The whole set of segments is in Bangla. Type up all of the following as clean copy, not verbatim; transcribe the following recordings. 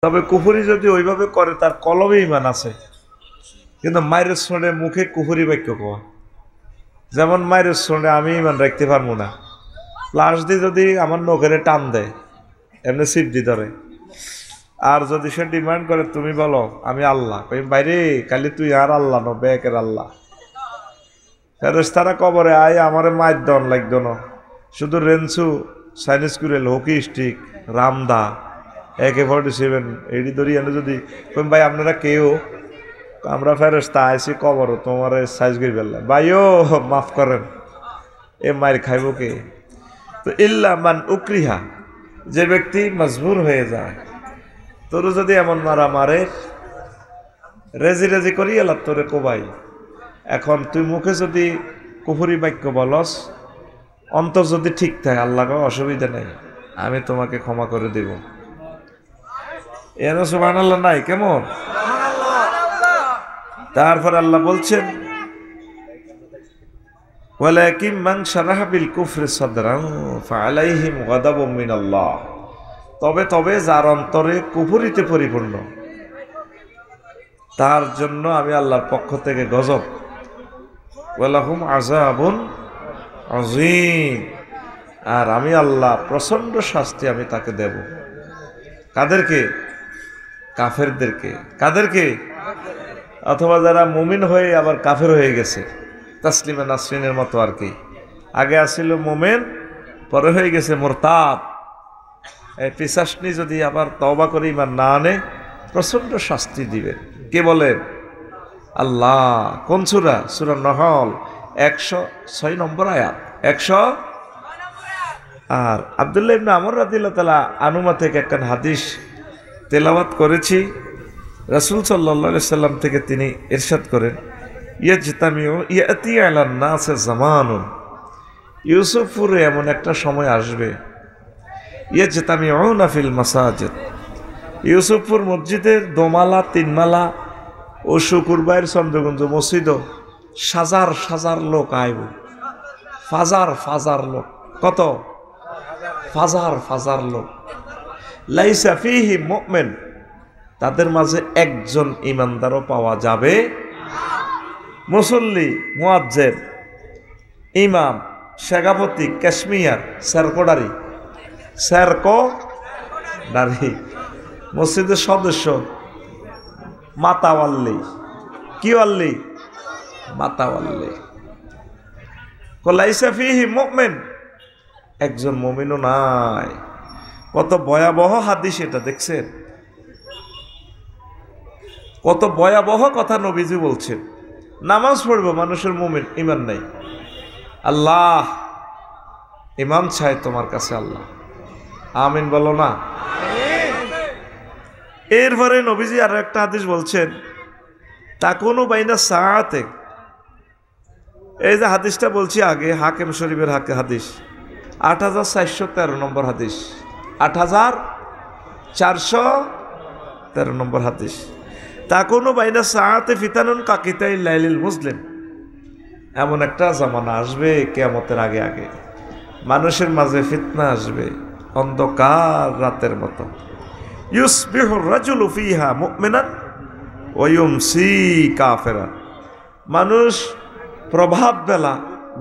তবে কুফরি যদি ওইভাবে করে তার কলবে ইমান আছে, কিন্তু মায়ের শুনে মুখে কুফরি বাক্য কোয়া, যেমন মায়ের শুনে আমি ইমান রাখতে পারবো না, প্লাস দিয়ে যদি আমার নখেরে টান দেয় এমনি সিদ্ধি ধরে, আর যদি সে ডিমান্ড করে তুমি বলো আমি আল্লাহ, বাইরে খালি তুই আর আল্লাহ ন বেকের আল্লাহ, ফেরেশতারা কবরে আয় আমারে মায়ের দন লাগতো না, শুধু রেঞ্চু চাইনিজ কুরেল হকি স্টিক রামদা AK-47 এডি ধরি এনে যদি ভাই আপনারা কেউ আমরা ফেরেশতা আইসি কবর তোমার সাইজ করে ফেললাম ভাইও মাফ করেন, এ মায়ের খাইব কে? তো ইল্লা মান উকরিহা, যে ব্যক্তি মজবুর হয়ে যায়, তোর যদি এমন মারা মারে রেজি রেজি করি এলা তোরে কোবাই, এখন তুই মুখে যদি কুফরি বাক্য বলস, অন্তর যদি ঠিক থাকে আল্লাহকে অসুবিধা নেই, আমি তোমাকে ক্ষমা করে দেব। এর সুবহানাল্লাহ নাই কেমন? তারপর আল্লাহ বলছেন ওয়ালাকিন মান শারাহা বিল কুফরি সাদরান ফাআলাইহিম গাদাবুম মিনাল্লাহ, তবে যার অন্তরে কুফরিতে পরিপূর্ণ তার জন্য আমি আল্লাহর পক্ষ থেকে গজব, ওয়ালাহুম আযাবুন আযীম, আর আমি আল্লাহ প্রচন্ড শাস্তি আমি তাকে দেব। কাদেরকে? কাফেরদেরকে। কাদেরকে? অথবা যারা মুমিন হয়ে আবার কাফের হয়ে গেছে, তাসলিমা নাসরিনের মতো আর কি, আগে আসছিল মুমিন পরে হয়ে গেছে মুরতাদ, এই পিশাচনি যদি আবার তওবা করে ইমান না আনে প্রচন্ড শাস্তি দিবে। কে বলেন? আল্লাহ। কোন সূরা? সূরা নহল 106 নম্বর আয়াত, 100। আর আব্দুল্লাহ ইবনে আমর রাদিয়াল্লাহু তাআলা আনুমা থেকে একটা হাদিস তেলাওয়াত করেছি, রাসূল সাল্লাল্লাহু আলাইহি সাল্লাম থেকে তিনি ইরশাদ করেন ইয়াতি আলান নাস জামানুন, ইউসুফপুরে এমন একটা সময় আসবে, ইয়াজতামিউনা ফিল মাসাজিদ, ইউসুফপুর মসজিদের দোমালা তিনমালা ও শুকুরবাইয়ের চন্দ্রগঞ্জ মসজিদ হাজার হাজার লোক আইব, ফাজার লোক, কত? ফাজার লোক, লাইসা ফিহি মুমিন, তাদের মাঝে একজন ইমানদারও পাওয়া যাবে। মুসল্লি, মুয়াজ্জিন, ইমাম, শেখাপতি, কাশ্মীর, সেরকোডারি, মসজিদের সদস্য, মাতাওয়াল্লি, কি ওয়াল্লি? মাতাওয়াল্লি। লাইসা ফিহি মুমিন, একজন মুমিনও নাই। কত ভয়াবহ হাদিস এটা, দেখছেন? কত ভয়াবহ কথা নবীজি বলছেন। নামাজ পড়বো মানুষের মুমিন, ইমান নাই। আল্লাহ ইমান চাই তোমার কাছে, আল্লাহ আমিন বলো না। এরপরে নবীজি আরো একটা হাদিস বলছেন, তাকুনু বাইনা সাআতে, এই যে হাদিসটা বলছি আগে, হাকিম শরীফের হাদিস 8413 নম্বর হাদিস, 8413 নম্বর হাদিস। তাকুনু বাইনা সাআতে ফিতানুন কাকিতাই লাইলিল মুসলিম, এমন একটা জামানা আসবে কিয়ামতের আগে আগে, মানুষের মাঝে ফিতনা আসবে অন্ধকার রাতের মতো। ইউসবিহু রাজুলু ফিহা মুমিনান ওয়া ইউমসি কাফিরান, মানুষ প্রভাত বেলা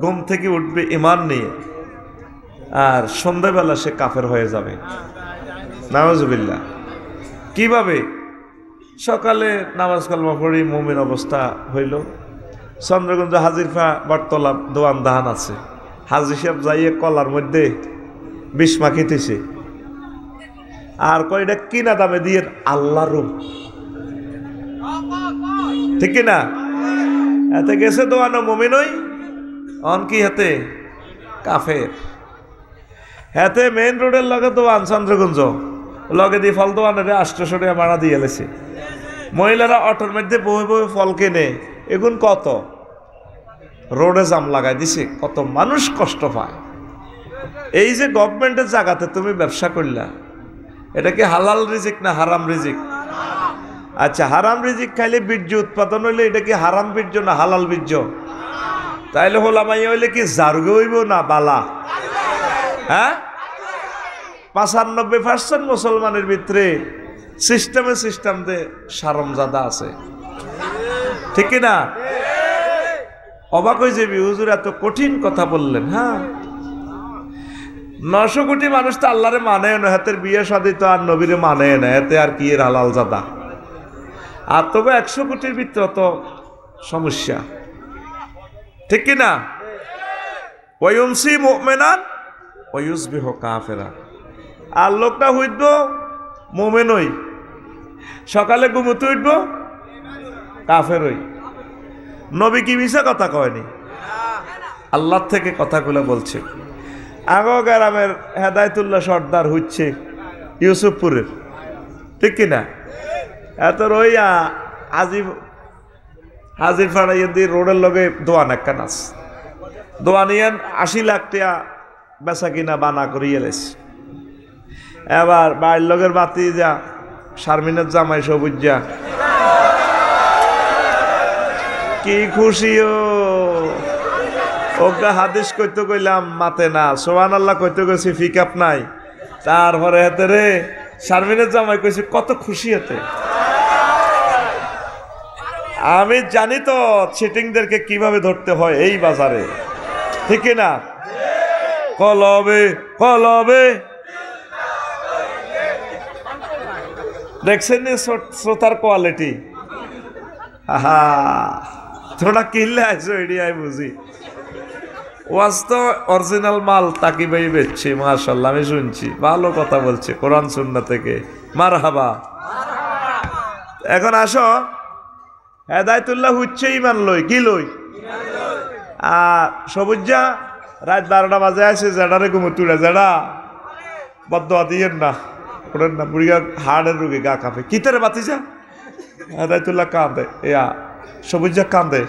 ঘুম থেকে উঠবে ঈমান নিয়ে, আর সন্ধ্যাবেলা সে কাফের হয়ে যাবে। নাউজুবিল্লাহ। কিভাবে? সকালে নামাজ কালমা পড়ি মুমিন অবস্থা হইল, চন্দ্রগঞ্জ হাজিরফা বটতলা দোয়ান দাহান আছে, হাজি সাহেব যাইয়ে কলার মধ্যে বিষ মাখিতেছে, আর কয়টা কিনা দামে দিয়ে আল্লাহ রুম, ঠিক কিনা? এতে গেছে দোয়ানো মুমিন ওই অন কি হাতে কাফের, হাতে মেইন রোডের লগে দোয়ান চন্দ্রগঞ্জ লগে দিয়ে ফল দোয়ানের 800 টাকা ভাড়া দিয়ে এলেছে। মহিলারা অটোর মধ্যে বয়ে বয়ে ফল কেনে, এখন কত রোডে জাম লাগাই দিছে, কত মানুষ কষ্ট পায়। এই যে গভর্নমেন্টের জায়গাতে তুমি ব্যবসা করলা, এটা কি হালাল রিজিক না হারাম রিজিক? আচ্ছা, হারাম রিজিক খাইলে বীর্য উৎপাদন হইলে এটা কি হারাম বীর্য না হালাল বীর্য? তাইলে হোলামাই হইলে কি জারগে হইব না বালা? হ্যাঁ, 95% মুসলমানের ভিতরে সিস্টেম দে সারমজাদা আছে, ঠিক না? অবাক হয়ে যাবি, হুজুর এত কঠিন কথা বললেন। হ্যাঁ, 900 কোটি মানুষ তো আল্লাহরে মানে না, হাতের বিয়ে শাদী তো আর নবীরে মানে না, এতে আর কি এর হালাল জাদা। আর তবে 100 কোটির ভিতরে তো সমস্যা, ঠিক কি না? ওয়ায়ুমসি মুমিনান ওয়ায়ুসবিহু কাফিরা। আর লোকটা হইব মুমিন হই, সকালে ঘুমোতে উঠবো কাফের হই। নবী কি মিছা কথা কয়নি? আল্লাহ থেকে কথাগুলো বলছে। আগো গ্রামের হেদায়তুল্লাহ সর্দার হচ্ছে ইউসুফপুরের, ঠিক কিনা? এত রইয়া হাজির ফাড়াইয়া দিয়ে রোডের লগে দোয়ান একখান আছে, দোয়ানিয়ান 80 লাখ টাকা বেচা কিনা বানা করিয়ে লেছে। এবার বাড়ির লগের বাতি যা শারমিনের জামাই সবুজ যা কি খুশি ওগা হাদিস কইতে কইলাম মাতে না, সুবহানাল্লাহ কইতে কইছি ফিকাপ নাই। তারপরে হাতে রে শারমিনের জামাই কইছে কত খুশি হতে। আমি জানি তো চিটিংদেরকে কিভাবে ধরতে হয় এই বাজারে, ঠিক না? কলবে কলবে দেখছেন শ্রোতার কোয়ালিটি। আহা, তোরা কিনলে আইসো এডি আই বুঝি। ওয়াজ তো অরিজিনাল মাল তাকি ভাই বেচছে, মাশাআল্লাহ আমি শুনছি, ভালো কথা বলছে কোরআন সুন্নাহ থেকে, মারহাবা। এখন আসো, হেদায়তুল্লাহ হচ্ছে ইমান লই, কি লই? আর সবুজা রাত 12টা বাজে আছে, জেডারে ঘুমো তুলে, জেডা বদয়া দিয়েন না, ওরেন না, বুড়িয়া হাড়ের রোগে গা কাঁপে। কিতারে বাতি যা হেদায়তুল্লাহ কাঁদে, ইয়া সবুজা কাঁদে।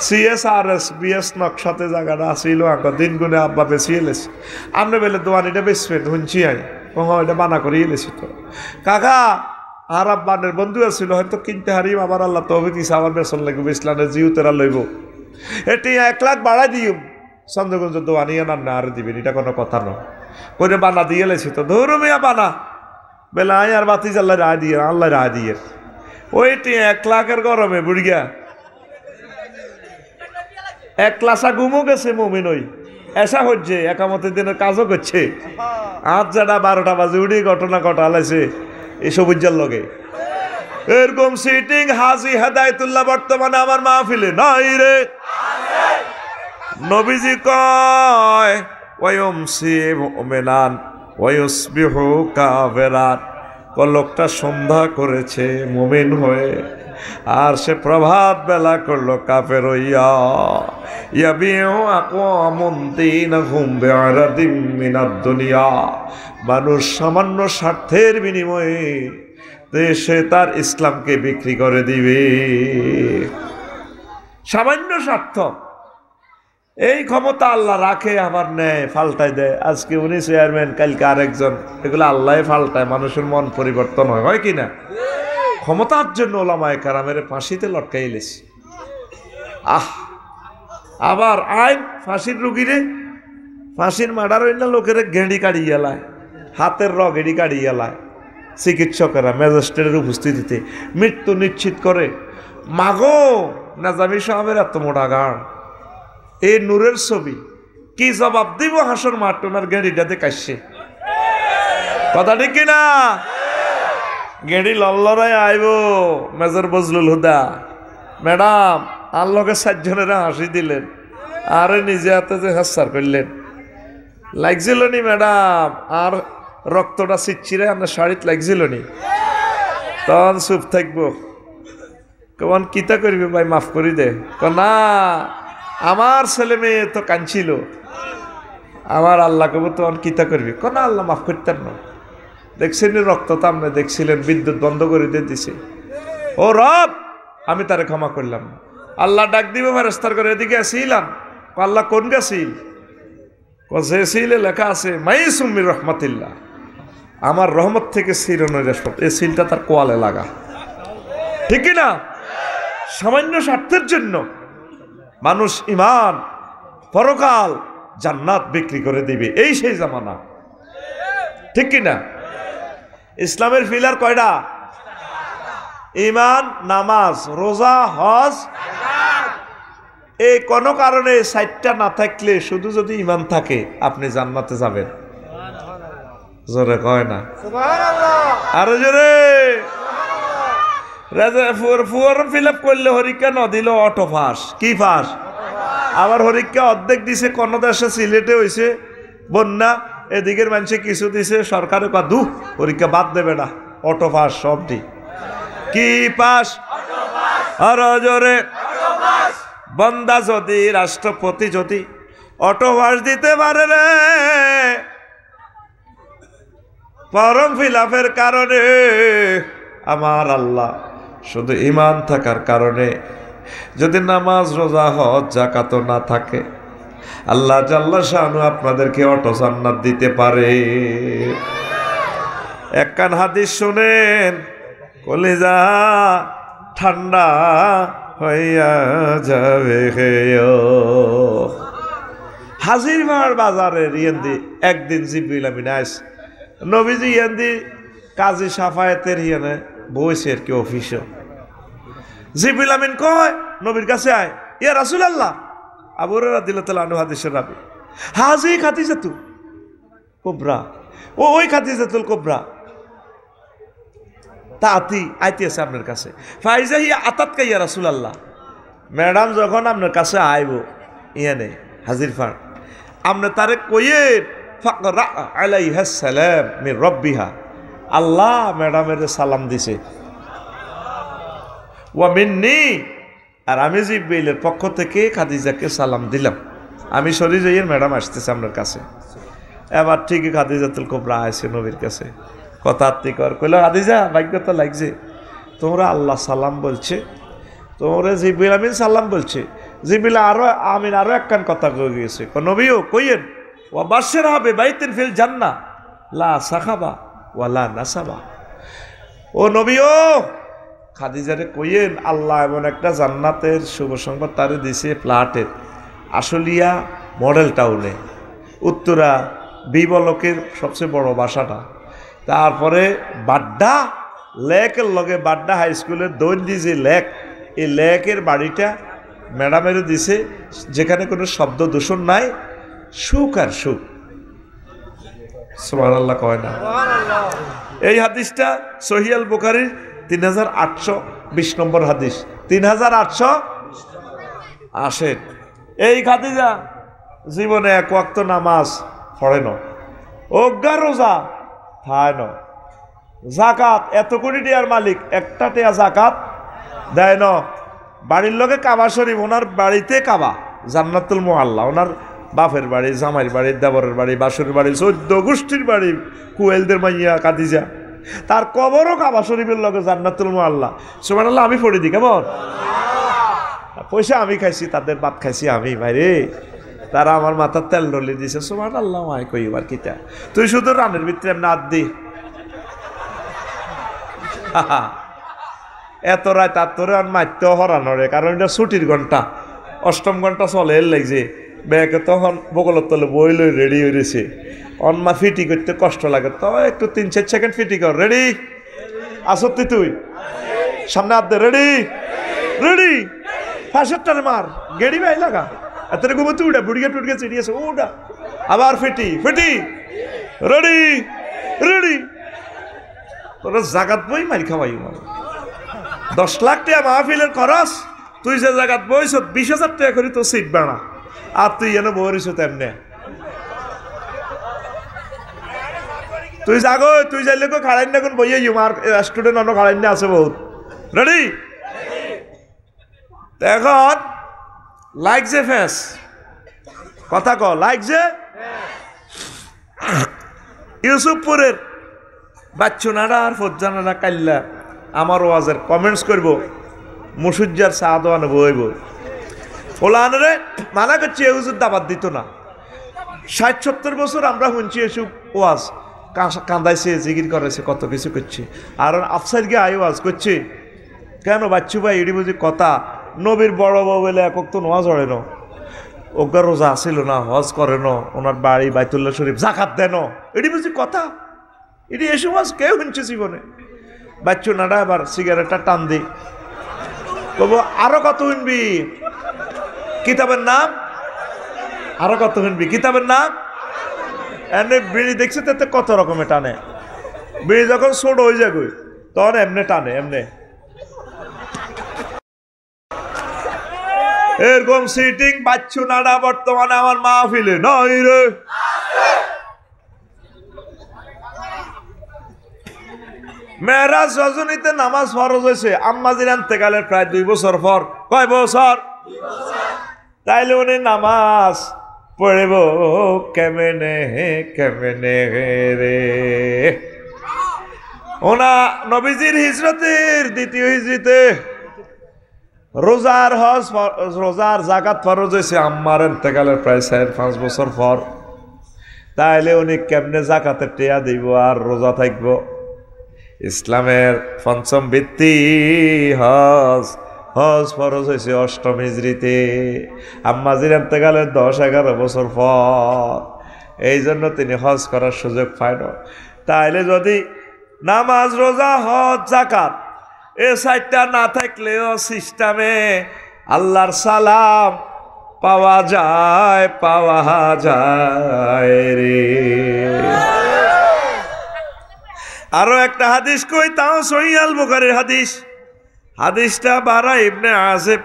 CSRS BS নকশাতে জায়গাটা আসিল আঁকা দিন গুনে আব্বা বেশি এলেছি। আমরা বেলে দোয়ানিটা বেসবেন শুনছি আই, এটা বানা করে এলেছি তো কাকা। আর আব্বানের বন্ধু আছিল, হয়তো কিনতে হারিম, আবার আল্লাহ তবে দিছে আমার বেসন লাগবে, ইসলামের জিউ তেরা লইব। এটি 1 লাখ বাড়াই দিম, চন্দ্রগঞ্জ দোয়ানিয়া না আর দিবেন, এটা কোনো কথা নয়। করে বানা দিয়ে এলেছি তো, ধরো মিয়া বানা বেলা আয় আর বাতি আল্লাহ রায় দিয়ে, আল্লাহ রায় দিয়ে ওইটি 1 লাখের গরমে বুড়িয়া 1 ক্লাসা ঘুমও গেছে মুমিন ওই এসা হচ্ছে, একামতের দিনের কাজও করছে। আজ যারা 12টা বাজে উঠে ঘটনা ঘটালাইছে এই সবুজের লগে। এরকম সিটিং হাজি হেদায়তুল্লাহ বর্তমানে আমার মাহফিলে নাই রে। নবীজি কয় ওয়ায়ুমসি মুমিনান ওয়ায়ুসবিহু কাফিরান, লোকটা সন্ধ্যা করেছে মুমিন হয়ে, আর সে প্রভাত বেলা করলো কাফের হইয়া। ইয়াবিউ আকওয়ামুন দীনাহুম বিআরাদিম মিনাদ দুনিয়া, মানুষ সামান্য স্বার্থের বিনিময়ে সে তার ইসলামকে বিক্রি করে দিবে। সামান্য স্বার্থ, এই ক্ষমতা আল্লাহ রাখে, আবার নেয়, ফাল্টাই দেয়। আজকে উনি চেয়ারম্যান, কালকে আরেকজন, এগুলো আল্লাহ ফাল্টায়, মানুষের মন পরিবর্তন হয় কি না? ক্ষমতার জন্য ওলামায়ে কেরামের ফাঁসিতে লটকাই এলেছি। আবার আইন ফাঁসির রুগীরে, ফাঁসির মার্ডার হইনা লোকের গেঁড়ি কাড়িয়ে লায়, হাতের গেঁড়ি কাড়িয়ে লায়। চিকিৎসকেরা ম্যাজিস্ট্রেটের উপস্থিতিতে মৃত্যু নিশ্চিত করে। মাগো নাজামি সাহেবের এত মোটা গান, এই নূরের ছবি, কি জবাব দিব হাসর মাঠ? ওনার গেঁড়িটাতে কাশছে, কথা ঠিক কিনা? গেঁড়ি লল্লরাই আইব মেজর বজলুল হুদা ম্যাডাম, আর লোকের 7 জনেরা হাসি দিলেন, আরে নিজে হাতে যে হাসার করলেন, লাগছিল নি ম্যাডাম? আর রক্তটা ছিটছিরে আপনার শাড়িতে লাগছিল নি? তখন চুপ থাকবো, কেমন কিতা করবি ভাই, মাফ করি দে। না, আমার ছেলে মেয়ে তো কাঁদছিল, আমার আল্লাহ কব তখন কিতা করবি? না, আল্লাহ মাফ করতেন না। দেখছেন রক্ত তো আপনি দেখছিলেন, বিদ্যুৎ বন্ধ করে দিয়ে দিছে। ও রব, আমি তারে ক্ষমা করলাম। আল্লাহ ডাক দিবে ফেরেশতার করে, এদিকে আসিলাম। আল্লাহ কোন গেছিল? যে সিলে লেখা আছে মাইসুম মির রহমাতিল্লাহ, আমার রহমত থেকে সিরনের রেশমত, এই সিলটা তার কোয়ালে লাগা, ঠিক না? সামান্য স্বার্থের জন্য মানুষ ইমান, পরকাল, জান্নাত বিক্রি করে দিবে, এই সেই জামানা, ঠিক কিনা? ইসলামের পিলার কয়টা? ঈমান, নামাজ, রোজা, হজ। এই কোন কারণে 4টা না থাকলে শুধু যদি ঈমান থাকে আপনি জান্নাতে যাবেন। জোরে কয় না সুবহানাল্লাহ, আরো জোরে। ফর্ম ফিল আপ করলে হরিকা ন দিল অটো ফাঁস, কি ফাঁস? আবার হরিকা অর্ধেক দিছে কোন দেশে, সিলেটে হয়েছে বন্যা, এদিকের মানুষে কিছু দিছে, সরকারে দু পরীক্ষা বাদ দেবে না, অটো পাস সবটি। কি পাস? আরো জোরে। বন্দা যদি, রাষ্ট্রপতি যদি অটো পাস দিতে পারে রে, ফর্ম ফিল আপের কারণে আমার আল্লাহ শুধু ঈমান থাকার কারণে, যদি নামাজ, রোজা, হজ, যাকাত না থাকে, আল্লাহ জাল্লা শানু আপনাদেরকে অটো জান্নাত দিতে পারে। একখান হাদিস শুনেন, কলিজা ঠান্ডা হইয়া যাবে। হাজির মার বাজারে রিয়েন্দি একদিন জিব্রিল আমিন আইস, নবীজি ইয়ান্দি কাজী সাফায়েতের ইয়ানে বইছে আর কি অফিসে। জিব্রিল আমিন কয় নবীর কাছে আয়, ইয়া রাসূলুল্লাহ। আবু হুরায়রা রাদিয়াল্লাহু আনহু হাদিসের রাবী, হাজি খাদিজাতুল কুবরা, ওই খাদিজাতুল কুবরা তাতি আইতে আছে আপনার কাছে। ফাইজা হিয়া আতাতকা ইয়া রাসূলুল্লাহ, ম্যাডাম যখন আপনার কাছে আইব ইয়ানে হাজির ফার, আপনি তারে কইয়েন ফাকরা আলাইহা সালাম মির রাব্বিহা, আল্লাহ ম্যাডামের সালাম দিছে, ওয়া মিন্নি, আর আমি জিব্রাইলের পক্ষ থেকে খাদিজাকে সালাম দিলাম। আমি সরি যাইয়ের ম্যাডাম আসতেছে আপনার কাছে। এবার ঠিকই খাদিজাতুল কুবরা আসে নবীর কাছে, কথা কর কইল, খাদিজা ভাগ্যতা লাগছে, তোমরা আল্লাহ সালাম বলছে, তোমরা জিব্রাইল আমিন সালাম বলছে। জিব্রাইল আরো আমিন আরো একখান কথা কয়ে গিয়েছে, নবীও কইয়েন ওয়া বাশশির হবে বাইতিন ফিল জান্নাহ লা সাখাবা ওয়া লা নাসাবা। ও নবীও খাদিজারে কইয়েন আল্লাহ এমন একটা জান্নাতের শুভ সংবাদ তারে দিছে, ফ্ল্যাটের আশুলিয়া মডেল টাউনে, উত্তরা বিবলকের সবচেয়ে বড় বাসাটা, তারপরে বাড্ডা লেকের লগে বাড্ডা হাই স্কুলের দৈন্দি যে লেক, এই লেকের বাড়িটা ম্যাডামেরও দিছে, যেখানে কোনো শব্দ দূষণ নাই, সুখ আর সুখ। সুবহানাল্লাহ কয় না? এই হাদিসটা সহিহ আল বুখারীর 3820 নম্বর হাদিস, 3880। এই খাদিজা জীবনে এক ওয়াক্ত নামাজ পড়ে না, অজ্ঞা রোজা খায় না, জাকাত এত কোটি টাকার মালিক একটা টাকা জাকাত দেয় না। বাড়ির লোকে কাবা শরীফ, ওনার বাড়িতে কাবা, জান্নাতুল মুআল্লা, ওনার বাপের বাড়ি, জামাইর বাড়ি, দেবরের বাড়ি, বাসুরের বাড়ি, 14 গোষ্ঠীর বাড়ি, কুয়েলদের মাইয়া খাদিজা, তার কবরও কাবা শরীফের লগে জান্নাতুল মুআল্লা। সুবহানাল্লাহ, আমি পড়ে দিই কেমন? পয়সা আমি খাইছি, তাদের ভাত খাইছি আমি, ভাইরে তারা আমার মাথার তেল ডলি দিছে। সুবহানাল্লাহ, মাই কইবার কিটা, তুই শুধু রানের ভিতরে নাদ দি, এত রায় তার তোরে আর মারতেও হরানরে, কারণ এটা ছুটির ঘন্টা, 8ম ঘন্টা চলে এর লাগছে, ব্যাগে তখন বগলের তলে বই লই রেডি হয়ে রয়েছে, অনমা ফিটি করতে কষ্ট লাগে, তো একটু 3-4 সেকেন্ড ফিটি কর, রেডি আসতি, তুই সামনে হাত দে, রেডি রেডি, ফাঁসেরটারে মার, গেড়ি ভাই লাগা, এত ঘুমোতে উঠা, বুড়িয়ে টুটকে চিড়িয়েছে উঠা, আবার ফিটি ফিটি, রেডি রেডি। তোরা জাগাত বই মারি খাওয়াই, 10 লাখ টাকা মাহফিলের খরচ, তুই যে জায়গাত বইছ 20,000 টাকা করি তো সিট বানা, আর তুই এনে বইছ তেমনে, তুই যাগো, তুই যাইলে কো খাড়াই না কোন বইয়ে আর স্টুডেন্ট অন্য খাড়াই না আছে বহুত। রেডি? এখন লাইক যে ফেস কথা ক, লাইক যে ইউসুফপুরের বাচ্চুনারা আর ফজ্জানারা কাল্লা আমার ওয়াজের কমেন্টস করব, মুসুজ্জার সাহাদওয়ানে বইব, ওলানরে মানা করছি এ হুজুর দাবাত দিত না। 60-70 বছর আমরা শুনছি এসব ওয়াজ, কান্দাইছে, জিগির করেছে, কত কিছু করছে, আর আফসাইড গিয়ে আই ওয়াজ করছে, কেন বাচ্চু ভাই এটি বুঝি কথা, নবীর বড় বউ বলে একক তো নোয়াজ হরে ন, অজ্ঞা রোজা আসিল না, হজ করে ন, ওনার বাড়ি বাইতুল্লাহ শরীফ জাকাত দেন, এটি বুঝি কথা, এটি এ সমাজ কেউ শুনছে জীবনে। বাচ্চু নাডা আবার সিগারেটটা টান দি, বলবো আরো কত শুনবি, কিতাবের নাম আরো কত শুনবি, কিতাবের নাম। এমনি বিড়ি দেখছে তাতে কত রকমের টানে, বিড়ি যখন ছোট হয়ে যাবে তখন এমনি টানে, এমনি এরকম সিটিং বাচ্চু নাডা বর্তমানে আমার মাহফিলে নাই রে। মেরাজ রজনীতে নামাজ ফরজ হয়েছে আম্মাজির ইন্তেকালের প্রায় 2 বছর পর। কয় বছর? তাইলে উনি নামাজ পড়ব কেমনে কেমনে রে। ওনা নবীজির হিজরতের দ্বিতীয় হিজরিতে রোজার জাকাত ফরজ হয়েছে আম্মার ইন্তেকালের প্রায় 4-5 বছর পর। তাইলে উনি কেমনে জাকাতের টেয়া দিব আর রোজা থাকব? ইসলামের পঞ্চম ভিত্তি হজ। হজ ফরজ হয়েছে 8ম হিজরিতে আম্মাজির ইন্তেকালের 10-11 বছর পর। এই জন্য তিনি হজ করার সুযোগ পায় না। তাইলে যদি নামাজ, রোজা, হজ, জাকাত এ 4টা না থাকলেও সিস্টেমে আল্লাহর সালাম পাওয়া যায় রে। আরো একটা হাদিস কই, তাও সহিহ আল বুখারীর হাদিস। হাদিসটা বারা ইবনে আযিব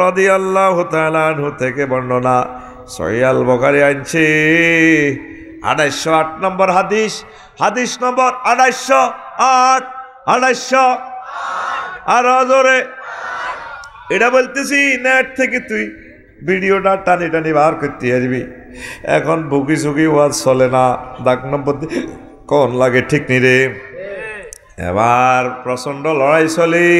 রাদিয়াল্লাহু তাআলা আনহু থেকে বর্ণনা। সহিহ আল বুখারী আনছে 2808 নম্বর হাদিস, হাদিস নম্বর 2808। 2808 আর জোরে এটা বলতেছি, নেট থেকে তুই ভিডিওটা টানি টানি বার করতে আসবি। এখন বুকি সুকি ওয়াজ চলে না, দাগ নম্বর কোন লাগে ঠিক নি রে। এবার প্রচন্ড লড়াই চলি।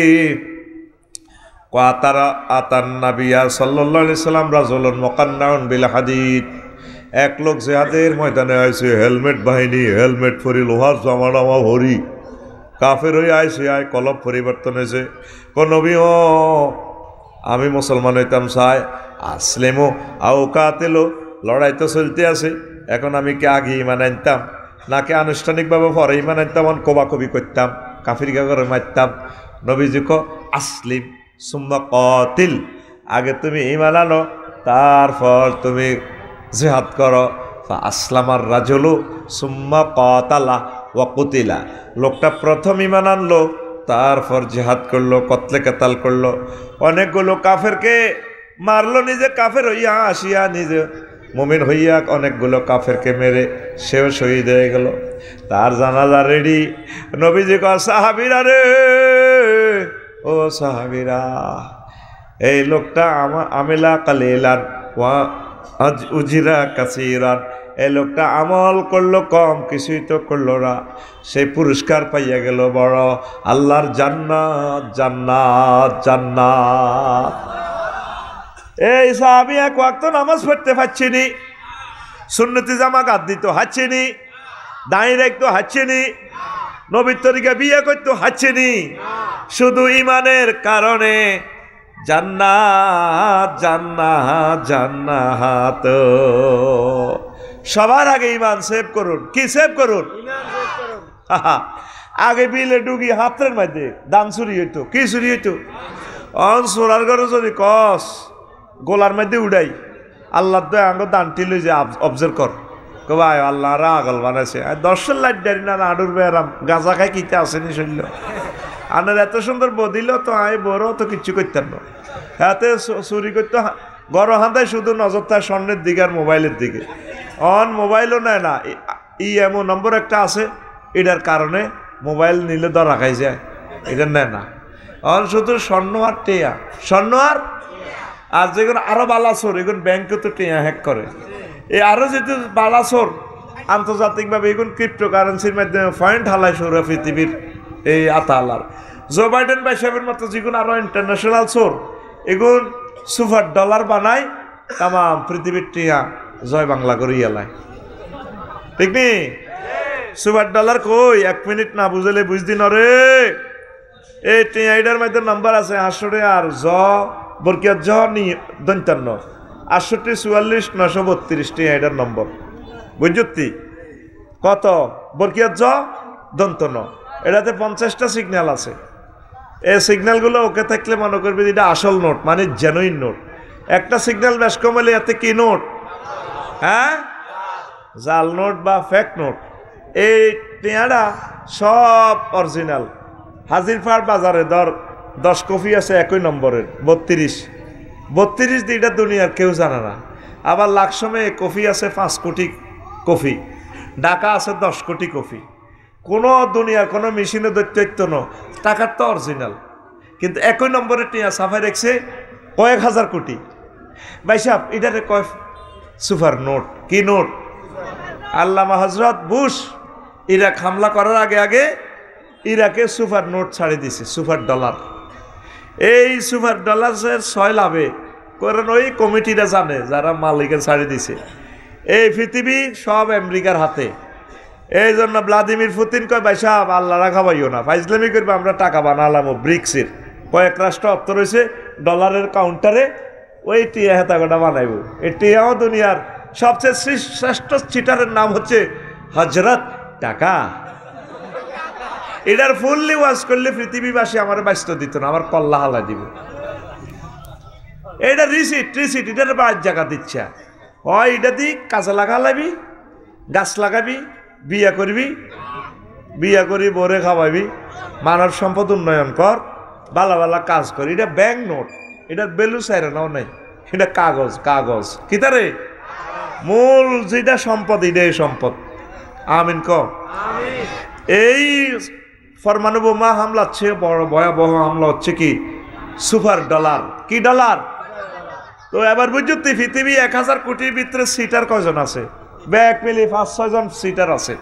আতান নাবিয়া সাল্লাল্লাহু আলাইহি সাল্লাম রাজুলুন মুকান্নাউন বিল হাদিদ। এক লোক জিহাদের ময়দানে আইছে, হেলমেট বাহিনী, হেলমেট পরি, লোহার জামা ভরি, কাফের হয়ে আইছে। আয় কলব পরিবর্তন হয়েছে। নবী ও আমি মুসলমান হইতাম চাই, আসলেমো আও কাতেলো, লড়াই তো চলতে আছে। এখন আমি কি আগে ইমান আনতাম নাকি আনুষ্ঠানিকভাবে পরে ইমান আনতাম, কবাকবি করতাম, কাফির গাগরে মারতাম। নবীজি কো আসলিম সুম্মা কাতিল, আগে তুমি ইমান আনো তারপর তুমি জিহাদ করো। আসলামার রাজুলু সুম্মা কাতালা ওয়া কুতিলা, লোকটা প্রথম ইমান আনলো তারপর জিহাদ করলো, কতলে কাতাল করলো, অনেকগুলো কাফেরকে মারলো, নিজে কাফের হইয়া আসিয়া নিজে মুমিন হইয়া অনেকগুলো কাফেরকে মেরে সেও শহীদ হয়ে গেল। তার জানাজা রেডি। নবীজি কয় সাহাবীরা রে, ও সাহাবীরা, এই লোকটা আমিলা কালিলান ওয়া উজিরা কাসীরান, এই লোকটা আমল করলো কম, কিছুই তো করলো না, সেই পুরস্কার পাইয়া গেল বড়, আল্লাহর জান্নাত জান্নাত জান্নাত। এই সাহাবী এক ওয়াক্ত নামাজ পড়তে পারছিনি, সুন্নতি জামা গাদ দিত হাঁচেনি, দাঁড়িয়ে রাখতো হাঁচেনি, নবীর তরিকা বিয়ে করতো হাঁচেনি, শুধু ইমানের কারণে জান্নাত জান্নাত জান্নাত। সবার আগে ইমান সেভ করুন। কি সেভ করুন? আগে বিলে ডুগি হাতের মধ্যে দান চুরি হইতো। কি চুরি হইতো? অন সোনার ঘরে যদি কস গোলার মধ্যে উড়াই, আল্লাহ দয় আঙ্গ দানটি লই যে অবজার্ভ কর, ভাই আল্লাহ রা আগল বানাইছে। 10 লাইট ডারি না আডুর বেড়াম গাঁজা খাই কিতে আসেনি শৈল আনার এত সুন্দর বদিল তো আই বড় তো কিচ্ছু করতেন না। হাতে চুরি করতো, গড় হাঁদায় শুধু নজর তার স্বর্ণের দিকে আর মোবাইলের দিকে। অন মোবাইলও নেয় না, এমন নম্বর একটা আছে, এটার কারণে মোবাইল নিলে ধরা খাই যায়, এটা নেয় না। অন শুধু স্বর্ণ আর টেয়া, স্বর্ণ আর যেগুলো আরো বালাসোর, এগুলো ব্যাংকে তো টেয়া হ্যাক করে। এই আরো যেহেতু বালাসোর আন্তর্জাতিকভাবে এগুলো ক্রিপ্টোকারেন্সির মাধ্যমে পয়েন্ট হালাই সৌরা পৃথিবীর এই আতালার জো বাইডেন ভাই সাহেবের মতো যেগুলো আরো ইন্টারন্যাশনাল সোর, এগুলো সুপার ডলার বানায়, তাম পৃথিবীর টিয়া জয় বাংলা করে এলায়, ঠিক নি? সুপার ডলার কই 1 মিনিট না বুঝলে বুঝদি না রে। এই টিয়া এটার মধ্যে নাম্বার আছে 800 আর জ বরকিয়া জ নি 55 68 44 932 টিয়া এটার নম্বর, বুঝতি? কত বরকিয়াত জ দন্ত ন, এটাতে 50টা সিগন্যাল আছে। এই সিগন্যালগুলো ওকে থাকলে মনে করবি এটা আসল নোট, মানে জেনুইন নোট। একটা সিগন্যাল বেশ কমলে এতে কি নোট? হ্যাঁ, জাল নোট বা ফেক নোট। এই টিয়াটা সব অরিজিনাল। হাজিরপাড় বাজারে 10 কপি আছে 1 নম্বরের 32 দিটা দুনিয়ার কেউ জানে না। আবার লাকসমে কপি আছে 5 কোটি কপি, ঢাকা আছে 10 কোটি কপি। কোনো দুনিয়ার কোনো মেশিনে দৈত্য ন, টাকার তো অরিজিনাল, কিন্তু 1 নম্বরের টিয়া সাফাই রেখছে কয়েক হাজার কোটি। ভাই সাহেব এটারে কয় সুপার নোট। কি নোট? আল্লামা হজরত বুশ ইরাক হামলা করার আগে ইরাকে সুপার নোট ছাড়ি দিছে, সুপার ডলার। এই সুপার ডলারের 6 লাভে করেন ওই কমিটিরা জানে যারা মালিকের ছাড়ি দিছে। এই পৃথিবী সব আমেরিকার হাতে। এই জন্য ভ্লাদিমির পুতিন কয় ভাই সাহেব আল্লাহ রাখা পাইও না, ফাইজলামি করবে, আমরা টাকা বানালাম ব্রিক্সের কয়েক রাষ্ট্র অর্থ রয়েছে ডলারের কাউন্টারে, ওই টিয়া হেতাগোটা বানাইব। এই টিয়াও দুনিয়ার সবচেয়ে শ্রেষ্ঠ চিটারের নাম হচ্ছে হজরত টাকা। এটার ফুললি ওয়াজ করলে পৃথিবীবাসী আমার বাঁচতে দিত না, আমার কল্লা হালা দিব। এটা রিসিট এটার বাড়ির জায়গা দিচ্ছে। হয় এটা দি কাজে লাগালাবি, গাছ লাগাবি, বিয়া করবি, বিয়া করি বরে খাওয়াবি, মানব সম্পদ উন্নয়ন কর, বালা বালা কাজ কর। এটা ব্যাংক নোট, এটার বেলু চাইরে নাও নাই, এটা কাগজ কি তারে মূল যেটা সম্পদ, এটাই সম্পদ। আমিন ক। এই পরমাণু বোমা হামলা হচ্ছে, বড় ভয়াবহ হামলা হচ্ছে কি সুপার ডলার। কি ডলার? তো এবার বুঝতে পৃথিবী 1000 কোটির ভিতরে সিটার কয়জন আছে? ব্যাগ মিলি 5-6 জন সিটার আছে।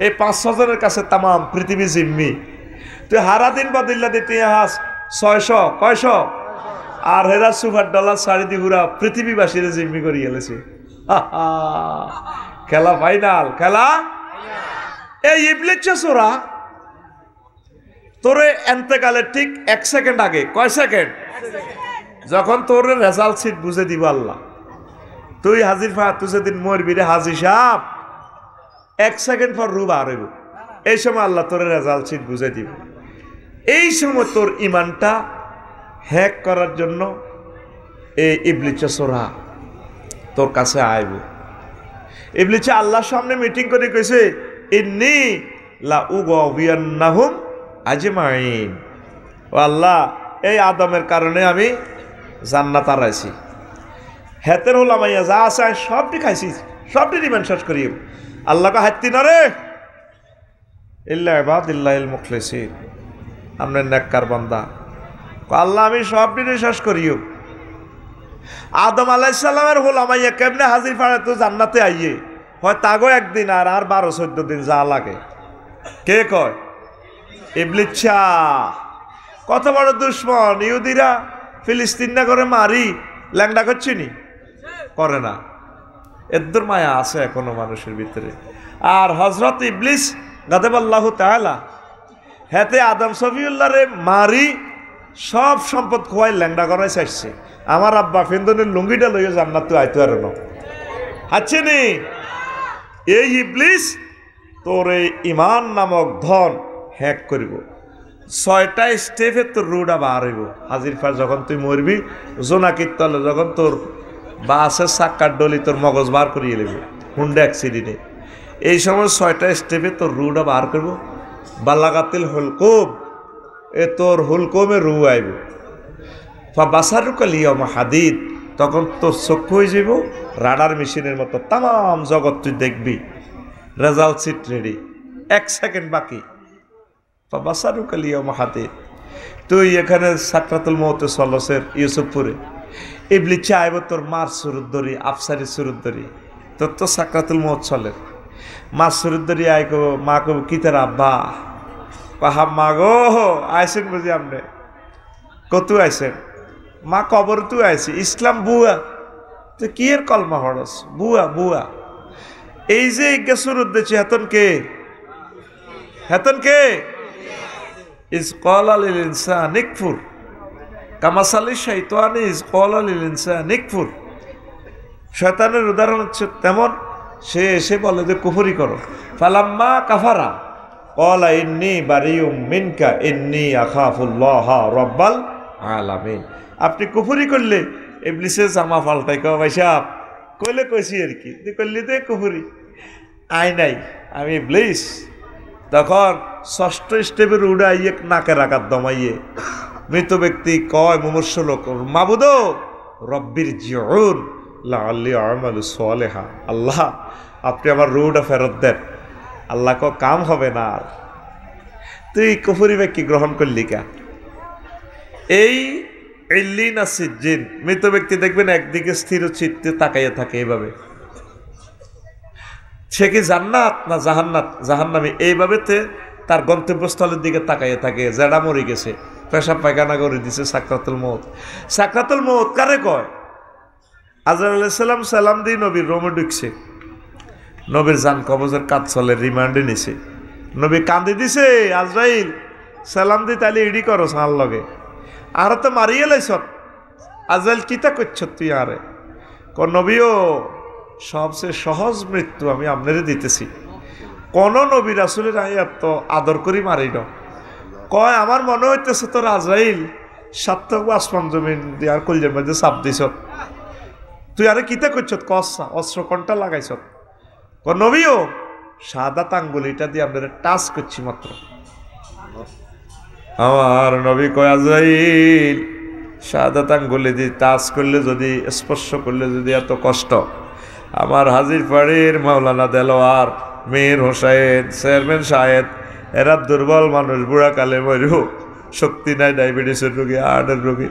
এই 5-6 জনের কাছে তামাম পৃথিবী জিম্মি। তুই হারা দিন বদিল্লা দিতে হাস 600 কয়শো, আর হেরা সুপার ডলার সাড়ে দি ঘুরা পৃথিবীবাসীর জিম্মি করে গেলেছে। খেলা ফাইনাল, খেলা। এই ইবলিস চোরা তোরে এন্তেকালের ঠিক 1 সেকেন্ড আগে, কয় সেকেন্ড, যখন তোর রেজাল্ট সিট বুঝে দিব আল্লাহ, তুই হাজির ফা, তুই সেদিন মরবি রে হাজি সাহেব, 1 সেকেন্ড পর রু বার হইব। এই সময় আল্লাহ তোর রেজাল্ট সিট বুঝে দিব। এই সময় তোর ইমানটা হ্যাক করার জন্য এই ইবলিস চোরা তোর কাছে আইব। ইবলিস আল্লাহর সামনে মিটিং করে কইছে ইন্নী লা উগাবিয়ান্নাহুম আজমাইন। ও আল্লাহ, এই আদমের কারণে আমি জান্নাত হারাইছি, হেতের হোলামাইয়া যা আছে সবটি খাইছি, সবটি রিমান্ড শেষ করি। আল্লাহকে হাত্তি না রে ইল্লা ইবাদিল্লাহিল মুখলিসিন, আমরা নেককার বান্দা। আল্লাহ আমি সবটি শেষ করিও। আদম আলাইহিস সালামের হোলামাইয়া কেমনে হাজির পাড়ে তো জান্নাতে আইয়ে, হয় তাগো একদিন আর 12-14 দিন যা লাগে। কে কয়? ইবলিস। কত বড় দুশ্মন! ইহুদিরা ফিলিস্তিন না করে মারি ল্যাংডা করছি নি, করে না। এদ্দুর মায়া আছে এখনো মানুষের ভিতরে। আর হজরত ইবলিস গাদাবাল্লাহু তাআলা হেতে আদম সফিউল্লাহ রে মারি সব সম্পদ খোয়াই ল্যাংডা করাই চাইছে। আমার আব্বা ফেন্দনের লুঙ্গিটা লইয়া জান্নাত তো আইতে আর না আছে নি। এই ইবলিস তোর এই ইমান নামক ধন হ্যাক করিব। 6টা স্টেপে তোর রুডা বার হইব। হাজির ফার যখন তুই মরবি, জোনাকির তলে যখন তোর বাসের চাক্কার ডলি তোর মগজ বার করিয়ে নেবে হুন্ডা অ্যাক্সিডেন্টে, এই সময় 6টা স্টেপে তোর রুডা বার করবো। বালাগাতিল হুলকুম, এ তোর হুলকুমে রু আইব। বাসারুকালিয়ম হাদিদ, তখন তোর চক্ষু হয়ে যাব রাডার মেশিনের মতো, তাম জগৎ তুই দেখবি। রেজাল্ট সিট রেডি, 1 সেকেন্ড বাকি। বাসারুকালিয়ম হাদিদ, তুই এখানে সাকরাতুল মউতে সলসের ইউসুফপুরে ইবলিস আইব তোর মার সুরুত ধরি, আফসারি সুরুত ধরি, তোর তো সাকরাতুল মউত চলে। মার সুরুত ধরি আই কব, মা কব কি তার আব্বা, কাহা মা গো আইসেন বুঝি আপনি, কত আইসেন? মা কবর তুই আইসি, ইসলাম বুয়া। তো কি এর কলমা হরস? বুয়া বুয়া। এই যে ইজ্ঞা সুরুত দিচ্ছে হেতন কে? হেতন কে? ইজ ক্বালা লিল ইনসানি ইকফুর কামাসালি শাইতানি ইজ ক্বালা লিল ইনসানি ইকফুর। শয়তানের উদাহরণ হচ্ছে তেমন সে এসে বলে যে কুফরি করো। ফালাম্মা কাফারা ক্বালা ইন্নী বারিউম মিনকা ইন্নী আখাফুল্লাহ রাব্বাল আলামিন। আপনি কুফরি করলে ইবলিসের জামা পাল্টাই কও ভাই সাহেব কইলে কইছি আর কি, তুই করলি তো কুফরি, আই নাই আমি ইবলিস। তখন ষষ্ঠ স্টেপের উড়াইয়ে নাকের আঘাত দমাইয়ে মৃত ব্যক্তি কয় মুমূর্ষ লোক, মাবুদ রব্বির জিউন লাআল্লি আমালু সালিহা, আল্লাহ আপনি আমার রুহটা ফেরত দেন। আল্লাহ কো কাম হবে না আর, তুই কুফরি ব্যক্তি গ্রহণ করলি কা। এই ইল্লিন আর সিজ্জিন, মৃত ব্যক্তি দেখবেন একদিকে স্থির চিত্তে তাকাইয়া থাকে এইভাবে, সে কি জান্নাত না জাহান্নাত জাহান্নামী, এইভাবে তার গন্তব্যস্থলের দিকে তাকাইয়া থাকে। জেডা মরে গেছে, পেশাব পায়খানা করে দিছে, সাকরাতুল মউত। সাকরাতুল মউত কারে কয়? আজরাইল আলাইহিস সালাম সালাম দিয়ে নবীর রোমে ঢুকছে, নবীর জান কবজের কাজ চলে, রিমান্ডে নিছে, নবী কান্দি দিছে, আজরাইল সালাম দি তাহলে ইডি করো সাল লগে, আর তো মারিয়ে লাইছ, আজরাইল কিতা করছ তুই আরে? ক নবীও সবচেয়ে সহজ মৃত্যু আমি আপনারে দিতেছি, কোন নবী রাসূলের আয়াত তো আদর করি মারি না। কয় আমার মনে হইতেছে তোর আজরাইল সাতক আসমান জমিন দিয়ার কলজের মধ্যে চাপ দিছ, তুই আরে কিতা করছ? কসা অস্ত্র কোনটা লাগাইছ? ক নবীও সাদাত আঙ্গুলিটা দিয়ে আপনারা টাচ করছি মাত্র। আমার নবী কয় আজরাইল সাদাত আঙ্গুলি দিয়ে টাচ করলে যদি, স্পর্শ করলে যদি এত কষ্ট, আমার হাজির পাড়ির মাওলানা দেলোয়ার, মীর হোসেন, চেয়ারম্যান সাহেব, এরা দুর্বল মানুষ, বুড়া কালে মরু, শক্তি নাই, ডায়াবেটিসের রোগী, হার্টের রোগী,